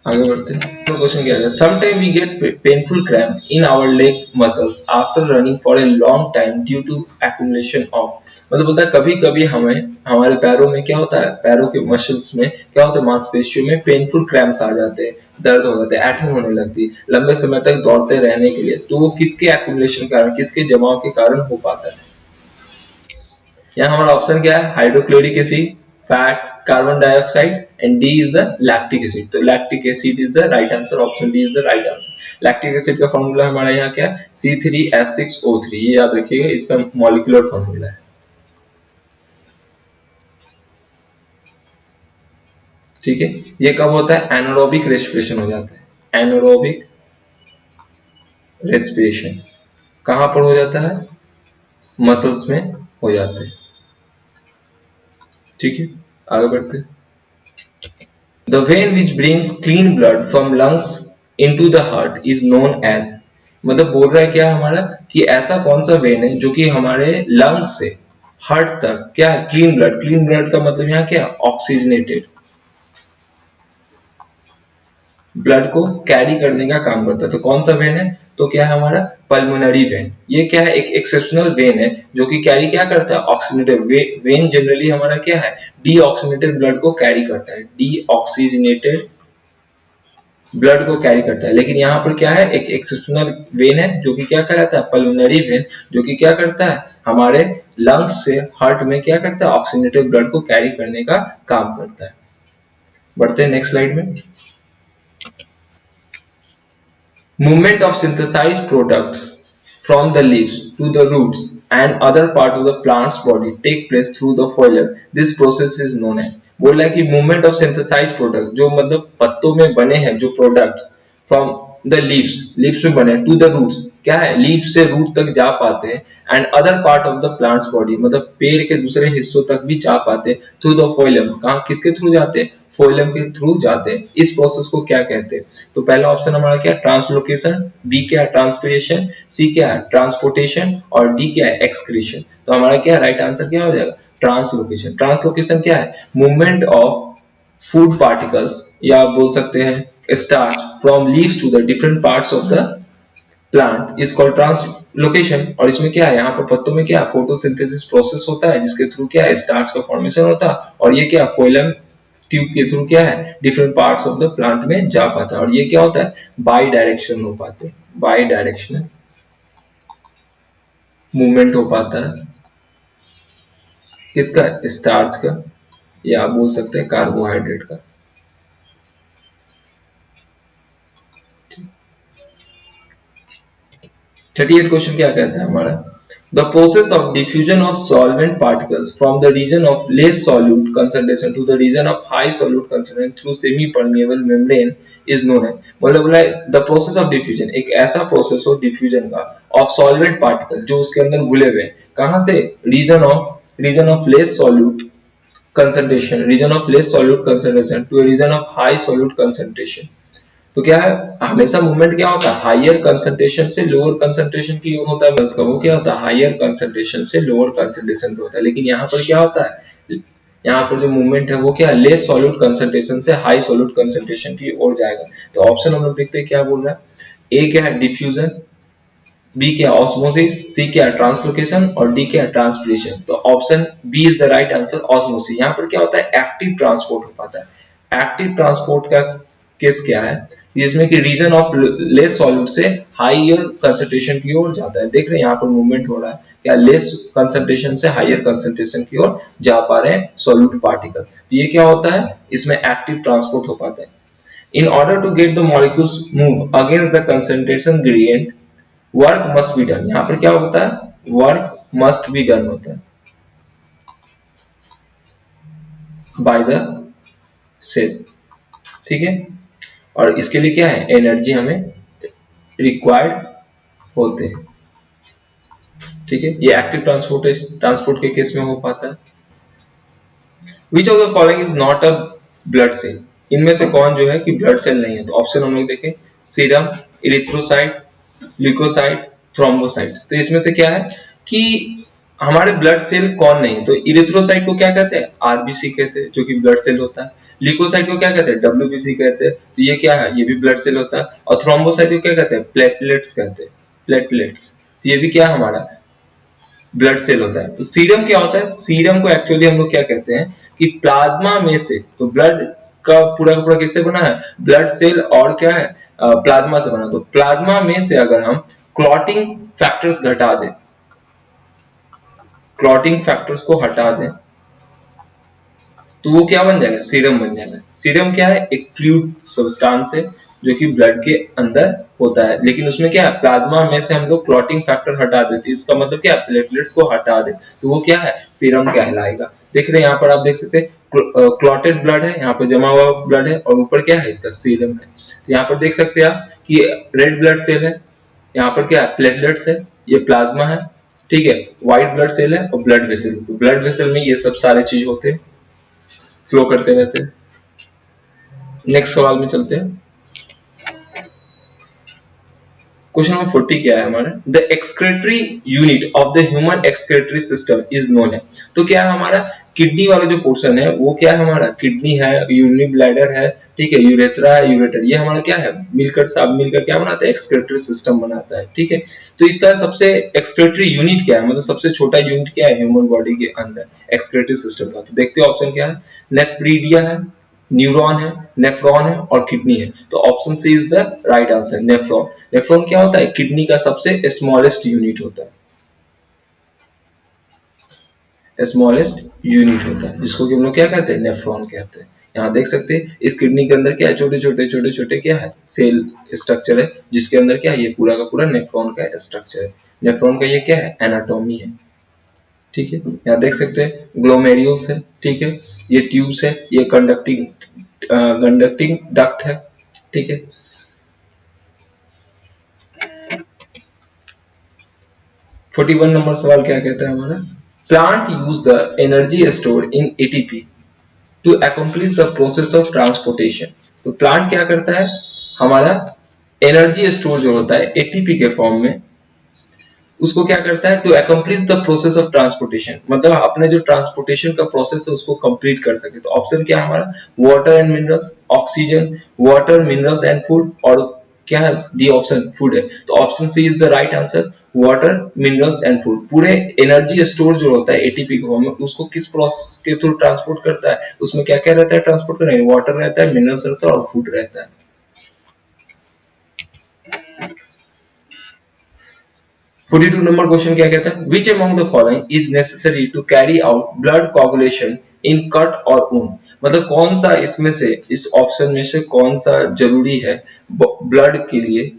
आगे बढ़ते हैं। तो क्वेश्चन क्या है? Sometimes we get painful cramp in our leg muscles after running for a long time due to accumulation of, मतलब बोलता है कभी कभी हमें हमारे पैरों में क्या होता है? पैरों के मसल्स में क्या होता है? मांसपेशियों में पेनफुल क्रैम्प्स आ जाते हैं, दर्द हो जाते हैं, ऐठन होने लगती है लंबे समय तक दौड़ते रहने के लिए। तो वो किसके एक्युमुलेशन के कारण, किसके जमाव के कारण हो पाता है? यहाँ हमारा ऑप्शन क्या है? Hydrochloric acid, fat, carbon dioxide and D is the lactic acid. तो lactic acid is the right answer, option D is the right answer. Lactic acid का फॉर्मूला हमारा यहाँ क्या है? C3H6O3, ये याद रखिएगा, इसका मॉलिक्यूलर फॉर्मूला है। ठीक है, ये कब होता है? एनारोबिक रेस्पिरेशन हो जाता है, एनारोबिक रेस्पिरेशन कहां पर हो जाता है? मसल्स में हो जाते हैं। ठीक है, आगे बढ़ते हैं। The vein which brings clean blood from lungs into the heart is known as, मतलब बोल रहा है क्या हमारा कि ऐसा कौन सा वेन है जो कि हमारे लंग्स से हार्ट तक क्या है? Clean blood. क्लीन ब्लड का मतलब यहाँ क्या? ऑक्सीजनेटेड ब्लड को कैरी करने का काम करता है। तो कौन सा वेन है? तो क्या है हमारा? Pulmonary vein. ये क्या है? एक एक्सेप्शनल वेन है जो कि कैरी क्या करता है? ऑक्सीजनेटेड वेन जनरली हमारा क्या है? डीऑक्सीजनेटेड ब्लड को कैरी करता है, डीऑक्सीजनेटेड ब्लड को कैरी करता है। लेकिन यहाँ पर क्या है, एक एक्सटर्नल वेन है जो कि क्या कहलाता है, पल्मोनरी वेन, जो कि क्या करता है, हमारे लंग्स से हार्ट में क्या करता है, ऑक्सीजनेटेड ब्लड को कैरी करने का काम करता है। बढ़ते हैं नेक्स्ट स्लाइड में। Movement of synthesized products from the leaves to the roots and other part of the plant's body take place through the phloem. This process is known as, बोल रहा है कि मूवमेंट ऑफ सिंथेसाइज प्रोडक्ट, जो मतलब पत्तों में बने हैं जो products from the leaves, leaves में बने टू द रूट्स, क्या है, लीव्स से रूट तक जा पाते हैं, and other part of the plants body, मतलब पेड़ के दूसरे हिस्सों तक भी जा पाते हैं थ्रू द फोइलम। कहाँ, किसके थ्रू जाते हैं, फोइलम के थ्रू जाते हैं। इस प्रोसेस को क्या कहते हैं, तो पहला ऑप्शन हमारा क्या है, ट्रांसलोकेशन, बी क्या है, ट्रांसपिरेशन, सी क्या है, ट्रांसपोर्टेशन, और डी क्या है, एक्सक्रीशन। तो हमारा क्या राइट आंसर क्या हो जाएगा, ट्रांसलोकेशन। ट्रांसलोकेशन क्या है, मूवमेंट ऑफ फूड पार्टिकल्स, या आप बोल सकते हैं starch, from leaves to the different parts of the plant is called translocation. और इसमें क्या है, यहाँ पर पत्तों में क्या है, फोटोसिंथेसिस प्रोसेस होता है जिसके थ्रू क्या है, स्टार्च का फॉर्मेशन होता है, और ये क्या, फोइलम ट्यूब के थ्रू क्या है, different parts of the plant में जा पाता है। और ये क्या होता है, बाई डायरेक्शन हो पाते हैं, बाई डायरेक्शनल मूवमेंट हो पाता है किसका, स्टार्च का, या आप बोल सकते हैं कार्बोहाइड्रेट का। 38 क्वेश्चन क्या कहता है हमारा, the process of diffusion of solvent particles from the region of less solute concentration to the region of high solute concentration through semi permeable membrane is known है। मतलब बोला द प्रोसेस ऑफ डिफ्यूजन, एक ऐसा process हो diffusion का of solvent particle जो उसके अंदर घुले हुए हैं, कहां से, region of less solute concentration, region of less solute concentration to a region of high solute concentration। तो क्या है, हमेशा मूवमेंट क्या होता है, हायर कंसंट्रेशन से लोअर कंसंट्रेशन की ओर होता है, का वो क्या होता है, हायर कंसंट्रेशन से लोअर कंसंट्रेशन पे होता है। लेकिन यहाँ पर क्या होता है, यहाँ पर जो मूवमेंट है वो क्या है, लेस सॉल्यूट कंसंट्रेशन से हाई सॉल्यूट कंसंट्रेशन की ओर जाएगा। तो ऑप्शन हम लोग देखते हैं क्या बोल रहा है, ए क्या है, डिफ्यूजन, बी क्या, ऑस्मोसिस, सी क्या, ट्रांसलोकेशन, और डी क्या, ट्रांसपिरेशन। तो option B is the right answer, osmosis. यहाँ पर क्या होता है, एक्टिव ट्रांसपोर्ट हो पाता है। एक्टिव ट्रांसपोर्ट का केस क्या है, जिसमें कि रीजन ऑफ लेस सॉल्यूट से हायर कंसंट्रेशन की ओर जाता है। देख रहे हैं यहाँ पर मूवमेंट हो रहा है, क्या लेस कंसंट्रेशन से हायर कंसंट्रेशन की ओर जा पा रहे हैं सॉल्यूट पार्टिकल। तो ये क्या होता है, इसमें एक्टिव ट्रांसपोर्ट हो पाता है। In order to get the molecules move against the concentration gradient work must be done. यहां पर क्या होता है, वर्क मस्ट बी डन होता है बाय द सेल, ठीक है। और इसके लिए क्या है, एनर्जी हमें रिक्वायर्ड होते हैं, ठीक है। ये एक्टिव ट्रांसपोर्ट के केस में हो पाता है। Which of the following is not a blood cell, इनमें से कौन जो है कि ब्लड सेल नहीं है। तो ऑप्शन हम लोग देखें, सीरम, इरिथ्रोसाइट, ल्यूकोसाइट, थ्रोम्बोसाइट्स। तो इसमें से क्या है कि हमारे ब्लड सेल कौन नहीं, तो इरिथ्रोसाइट को क्या कहते हैं, आरबीसी कहते हैं, जो कि ब्लड सेल होता है। ल्यूकोसाइट को क्या कहते हैं, डब्ल्यूबीसी कहते हैं, तो ये क्या है, ये भी ब्लड सेल होता है। और थ्रोम्बोसाइट को क्या कहते हैं, प्लेटलेट्स कहते हैं, प्लेटलेट्स। तो ये भी क्या हमारा ब्लड सेल होता है। तो सीरम क्या होता है, सीरम को एक्चुअली हम लोग क्या कहते हैं कि प्लाज्मा में से, तो ब्लड का पूरा किससे बना है, ब्लड सेल और क्या है, प्लाज्मा से बना। तो प्लाज्मा में से अगर हम क्लॉटिंग फैक्टर्स घटा दें, क्लॉटिंग फैक्टर्स को हटा दें, तो वो क्या बन जाएगा, सीरम बन जाएगा। सीरम क्या है, एक फ्लूइड सब्सटेंस है जो कि ब्लड के अंदर होता है, लेकिन उसमें क्या है, प्लाज्मा में से हम लोग क्लॉटिंग फैक्टर हटा देते हैं, इसका मतलब क्या है, प्लेटलेट्स को हटा दे, तो वो क्या है, सीरम कहलाएगा। देख रहे हैं यहाँ पर, आप देख सकते हैं क्लॉटेड ब्लड है, यहाँ पर जमा हुआ ब्लड है, और ऊपर क्या है, इसका सीरम है। तो यहाँ पर देख सकते हैं आप कि रेड ब्लड सेल है, यहाँ पर क्या है, प्लेटलेट्स है, ये प्लाज्मा है, ठीक है। व्हाइट ब्लड सेल है और ब्लड वेसल, तो ब्लड वेसल में ये सब सारे चीज होते हैं, फ्लो करते रहते हैं। नेक्स्ट सवाल में चलते हैं। क्वेश्चन नंबर 40 क्या है हमारा, the excretory unit of the human excretory system is known है। तो क्या है हमारा, किडनी वाला जो पोर्शन है वो क्या है हमारा, किडनी है, यूरिनरी ब्लैडर है, ठीक है, यूरेथ्रा है, यूरेटर, ये हमारा क्या है, मिलकर सब मिलकर क्या बनाता है, एक्सक्रेटरी सिस्टम बनाता है, ठीक है। तो इसका सबसे एक्सक्रेटरी यूनिट क्या है, मतलब सबसे छोटा यूनिट क्या है ह्यूमन बॉडी के अंदर एक्सक्रेटरी सिस्टम का। तो देखते हो ऑप्शन क्या है, नेफ्रीडिया है, न्यूरॉन है, नेफ्रॉन है और किडनी है। तो option C is the right answer, nephron. Nephron क्या होता है? किडनी का सबसे स्मॉलेस्ट यूनिट होता है, स्मॉलेस्ट यूनिट होता है, जिसको कि हम लोग क्या कहते हैं? नेफ्रॉन कहते हैं। यहाँ देख सकते हैं इस किडनी के अंदर क्या है? छोटे छोटे क्या है? सेल स्ट्रक्चर है, जिसके अंदर क्या है? ये पूरा का पूरा नेफ्रॉन का स्ट्रक्चर है। नेफ्रॉन का ये क्या है? एनाटॉमी है। ठीक है, यहाँ देख सकते हैं ग्लोमेरुल्स है। ठीक है, ये ट्यूब्स है, ये कंडक्टिंग डक्ट है। ठीक है, 41 नंबर सवाल क्या कहता है हमारा? Plant use the energy stored in ATP to accomplish the process of transportation. तो प्लांट क्या करता है? हमारा एनर्जी स्टोर जो होता है एटीपी के फॉर्म में, उसको क्या करता है? To accomplish the process of transportation, मतलब अपने जो ट्रांसपोर्टेशन का प्रोसेस है उसको कंप्लीट कर सके। तो ऑप्शन क्या है हमारा? Water and minerals, oxygen, water, minerals and food, और क्या है? डी ऑप्शन फूड है। तो option C is the right answer, water, minerals and food. पूरे एनर्जी स्टोर जो होता है एटीपी के फॉर्म में, उसको किस प्रोसेस के थ्रू ट्रांसपोर्ट करता है? उसमें क्या क्या रहता है ट्रांसपोर्ट करने? वाटर रहता है, मिनरल्स रहता है और फूड रहता है। 42 नंबर क्वेश्चन क्या कहता है? Which among the following is necessary to carry out blood coagulation in cut और वुंड। मतलब कौन सा इसमें से, इस ऑप्शन में से कौन सा जरूरी है ब्लड के लिए,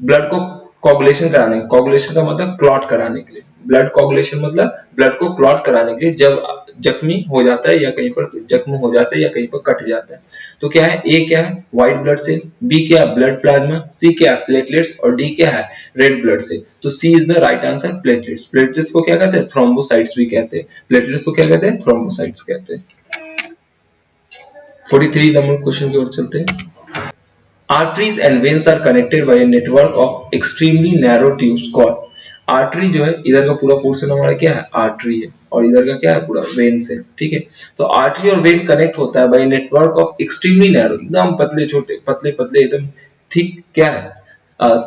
ब्लड को कोगुलेशन कराने, कोगुलेशन का मतलब क्लॉट कराने के लिए, ब्लड कोगुलेशन मतलब ब्लड को क्लॉट कराने के लिए, जब जख्मी हो जाता है या कहीं पर जख्म हो जाता है या कहीं पर कट जाता है। तो क्या है? ए क्या है? व्हाइट ब्लड सेल, बी क्या है? ब्लड प्लाज्मा, सी क्या है? प्लेटलेट्स, और डी क्या है? Red blood cell. तो C is the right answer, platelets. Platelets को क्या कहते हैं? थ्रोम्बोसाइट्स भी कहते हैं। प्लेटलेट्स को क्या कहते हैं? थ्रोम्बोसाइट्स कहते हैं। 43 नंबर क्वेश्चन की ओर चलते हैं। Arteries and veins are connected by a network of extremely narrow tubes called। Artery जो है, इधर का पूरा पोर्शन हमारा क्या है? आर्टरी है, और इधर का क्या है? पूरा वेन्स है। ठीक है, तो आर्टरी और वेन कनेक्ट होता है by network of extremely narrow, एकदम पतले छोटे पतले पतले एकदम थिक क्या है?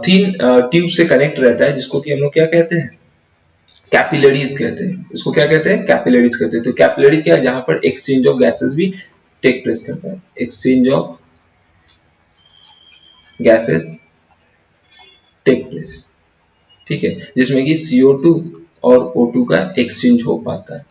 थिन ट्यूब से कनेक्ट रहता है, जिसको कि हम लोग क्या कहते हैं? कैपिलरीज कहते हैं। इसको क्या कहते हैं? कैपिलरीज कहते हैं। तो कैपिलरीज क्या है? जहां पर एक्सचेंज ऑफ गैसेस भी टेक प्लेस करता है, exchange of gases take place. ठीक है, जिसमें कि CO2 और O2 का एक्सचेंज हो पाता है।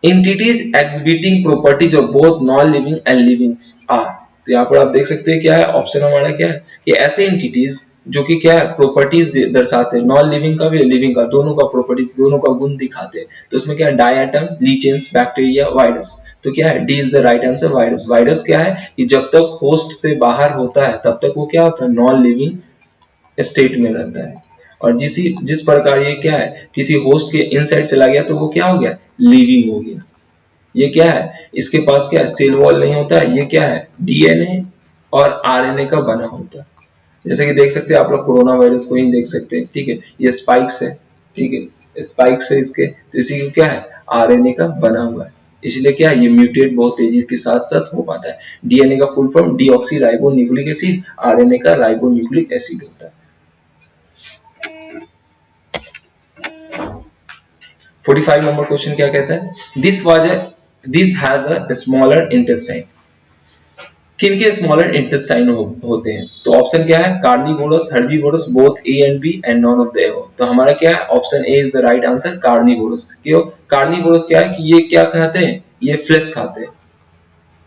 Entities exhibiting properties of both non-living and living are। तो यहाँ पर आप देख सकते हैं क्या है ऑप्शन हमारा? क्या है कि ऐसे एंटिटीज जो कि क्या है? प्रॉपर्टीज दर्शाते हैं, नॉन लिविंग का भी लिविंग का, दोनों का प्रॉपर्टीज, दोनों का गुण दिखाते हैं। तो उसमें क्या है? Diatom, lichens, bacteria, virus. तो क्या है? D is the right answer, virus. Virus क्या है कि जब तक होस्ट से बाहर होता है तब तक वो क्या होता है? नॉन लिविंग स्टेट में रहता है, और जिस प्रकार ये क्या है? किसी होस्ट के इनसाइड चला गया तो वो क्या हो गया? लिविंग हो गया। ये क्या है? इसके पास क्या है? सेल वॉल नहीं होता है। ये क्या है? डीएनए और आरएनए का बना होता है। जैसे कि देख सकते हैं आप लोग कोरोना वायरस को ही देख सकते हैं। ठीक है, ये स्पाइक्स है। ठीक है, स्पाइक्स है इसके, तो इसी को क्या है? आरएनए का बना हुआ है। इसलिए क्या है? ये म्यूटेट बहुत तेजी के साथ साथ हो पाता है। डीएनए का full form deoxy ribo nucleic acid, RNA का राइबो न्यूक्लिक एसिड होता है। 45 नंबर क्वेश्चन क्या कहता है? This has a smaller intestine. किनके स्मॉलर इंटेस्टाइन होते हैं? तो ऑप्शन क्या है? Carnivorous, herbivorous, both A and B and none of the above. तो हमारा क्या है? Option A is the right answer, carnivorous. क्यों? कार्निवोरस क्या है कि ये क्या खाते हैं? ये फ्लेश खाते हैं।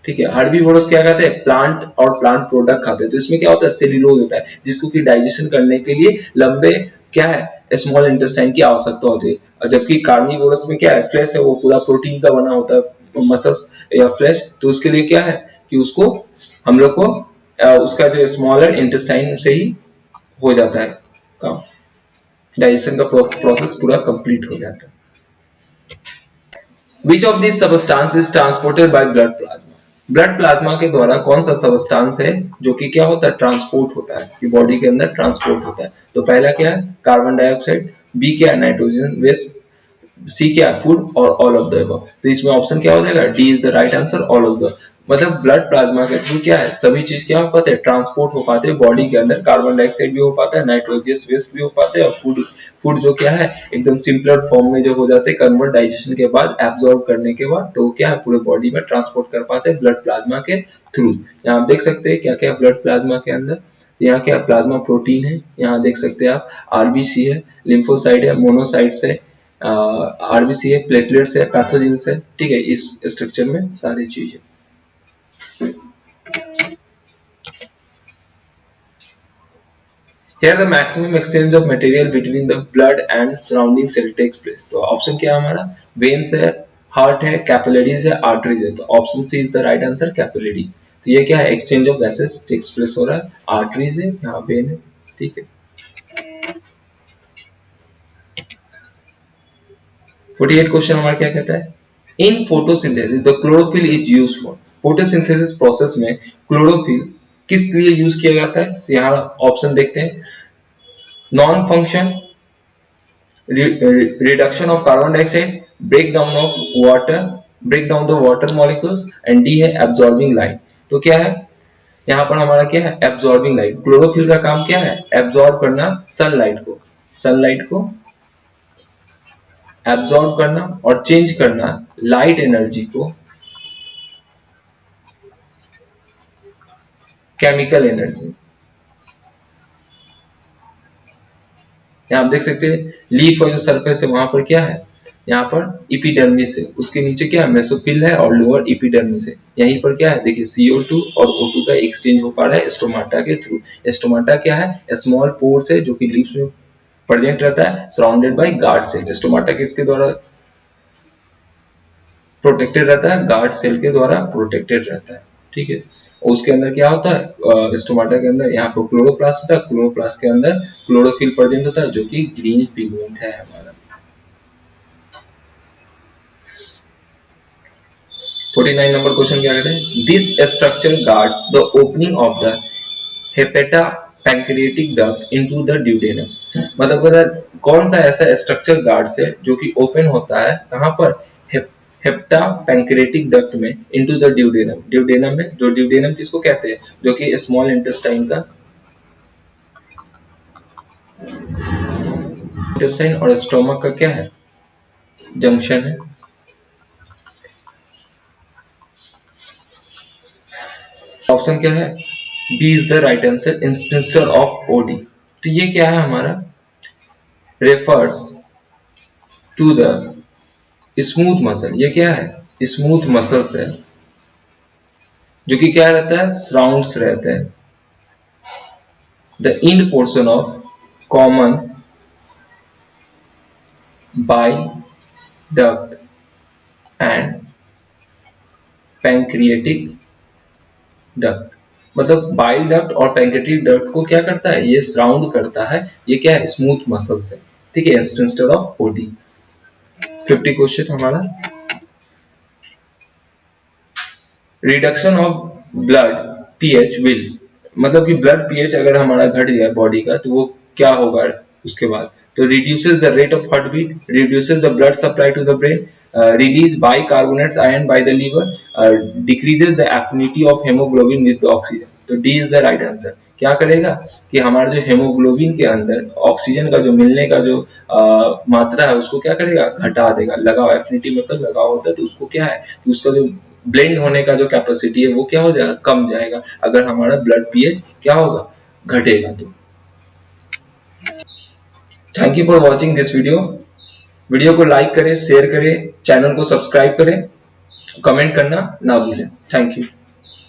ठीक है, हर्बीवोरस क्या खाते हैं? प्लांट और प्लांट प्रोडक्ट खाते हैं। तो इसमें क्या होता है? सेल्यूलोज होता है, जिसको कि डाइजेशन करने के लिए लंबे क्या है? स्मॉल इंटेस्टाइन की आवश्यकता होती है। और जबकि कार्निवोरस में क्या है? फ्लेश है, वो पूरा प्रोटीन का बना होता है, मसल्स या फ्लेश। तो उसके लिए क्या है कि उसको हम लोग को उसका जो स्मॉलर इंटेस्टाइन से ही हो जाता है काम, डाइजेशन का प्रोसेस पूरा कंप्लीट हो जाता है। Which of these substance is transported by blood plasma? Blood plasma के द्वारा कौन सा सबस्टांस है जो कि क्या होता है? ट्रांसपोर्ट होता है, कि बॉडी के अंदर ट्रांसपोर्ट होता है। तो पहला क्या है? कार्बन डाइऑक्साइड, बी क्या है? नाइट्रोजन वेस्ट, सी क्या है? फूड, और ऑल ऑफ द अबव। तो इसमें ऑप्शन क्या हो जाएगा? D is the right answer, all of the. मतलब ब्लड प्लाज्मा के थ्रू क्या है, सभी चीज क्या हो पाते हैं, ट्रांसपोर्ट हो पाते हैं बॉडी के अंदर। कार्बन डाइऑक्साइड भी हो पाता है, नाइट्रोजनस वेस्ट भी हो पाते हैं, और फूड जो क्या है एकदम सिंपलर फॉर्म में जो हो जाते हैं कन्वर्ट डाइजेशन के बाद, एब्जॉर्ब करने के बाद, तो क्या है पूरे बॉडी में ट्रांसपोर्ट कर पाते हैं ब्लड प्लाज्मा के थ्रू। यहाँ आप देख सकते हैं क्या क्या ब्लड प्लाज्मा के अंदर, यहाँ क्या प्लाज्मा प्रोटीन है, यहाँ देख सकते हैं आप आरबीसी है, लिम्फोसाइट है, मोनोसाइट्स है, आरबीसी है, प्लेटलेट्स है, पैथोजेंस है, ठीक है, इस स्ट्रक्चर में सारी चीजें। Here the maximum exchange of material between the blood and surrounding cell takes place. तो ऑप्शन क्या है हमारा, वेन्स है, हार्ट है, कैपिलरीज है, आर्टरीज है। तो option C is the right answer, capillaries. तो ये क्या है, exchange of gases takes place हो रहा है, आर्टरीज है, यहाँ वेन है, ठीक है। 48 क्वेश्चन हमारा क्या कहता है, in photosynthesis the chlorophyll is used for. Photosynthesis process में क्लोरोफिल किस लिए यूज किया जाता है, तो यहाँ ऑप्शन देखते हैं, non function, reduction of carbon dioxide, breakdown of water, breakdown the water molecules, and D है absorbing light। तो क्या है यहाँ पर हमारा, क्या है absorbing light। क्लोरोफिल का काम क्या है, absorb करना सनलाइट को absorb करना और चेंज करना लाइट एनर्जी को केमिकल एनर्जी। यहाँ आप देख सकते हैं लीफ और जो सरफेस है वहां पर क्या है, यहाँ पर इपिडर्मिस है, उसके नीचे क्या है, मेसोफिल है, और लोअर इपिडर्मिस है। यहीं पर क्या है, देखिए CO2 और O2 का एक्सचेंज हो पा रहा है स्टोमाटा के थ्रू। स्टोमाटा क्या है, स्मॉल पोर्स है जो कि लीफ में प्रेजेंट रहता है, surrounded by guard cell. Stomata किसके द्वारा प्रोटेक्टेड रहता है, गार्ड सेल के द्वारा प्रोटेक्टेड रहता है, ठीक है। उसके अंदर क्या होता है, स्टोमाटा के अंदर यहाँ पर क्लोरोप्लास्ट होता है, क्लोरोप्लास्ट के अंदर क्लोरोफिल प्रेजेंट होता है जो कि ग्रीन पिगमेंट है हमारा। 49 नंबर क्वेश्चन क्या कहते हैं, this structure guards the opening of the hepato pancreatic duct into the duodenum. मतलब अगर कौन सा ऐसा स्ट्रक्चर गार्ड्स है जो कि ओपन होता है कहां पर, हेप्टा पैंक्रियाटिक डक्ट में, इनटू द ड्यूडेनम। ड्यूडेनम में, जो ड्यूडेनम किसको कहते हैं, जो कि स्मॉल इंटेस्टाइन का, इंटेस्टाइन और स्टोमक का क्या है, जंक्शन है। ऑप्शन क्या है, B is the right answer, sphincter of Oddi. तो ये क्या है हमारा, refers to the smooth muscle. ये क्या है, स्मूथ मसल्स है जो कि क्या रहता है, सराउंड्स रहते हैं the end portion of common bile duct and pancreatic duct. मतलब बाइल डक्ट और पैंक्रियाटिक डक्ट को क्या करता है, ये सराउंड करता है, ये क्या है, स्मूथ मसल्स है, ठीक है, इंस्टेंट ऑफ ओडी। 50 क्वेश्चन हमारा, reduction of blood pH will, मतलब कि ब्लड पीएच अगर हमारा घट जाए बॉडी का तो वो क्या होगा उसके बाद, तो reduces the rate of heart beat, reduces the blood supply to the brain, release bicarbonates ion by the liver, decreases the affinity of haemoglobin with oxygen. तो D is the right answer. क्या करेगा कि हमारा जो haemoglobin के अंदर oxygen का जो मिलने का जो मात्रा है उसको क्या करेगा, घटा देगा। लगाव, एफिनिटी मतलब लगाव होता है, तो उसको क्या है कि उसका जो ब्लेंड होने का जो कैपेसिटी है वो क्या हो जाएगा, कम जाएगा, अगर हमारा ब्लड पीएच क्या होगा, घटेगा। तो thank you for watching this video. Video को लाइक करें, शेयर करें, चैनल को सब्सक्राइब करें, कमेंट करना ना भूलें। Thank you.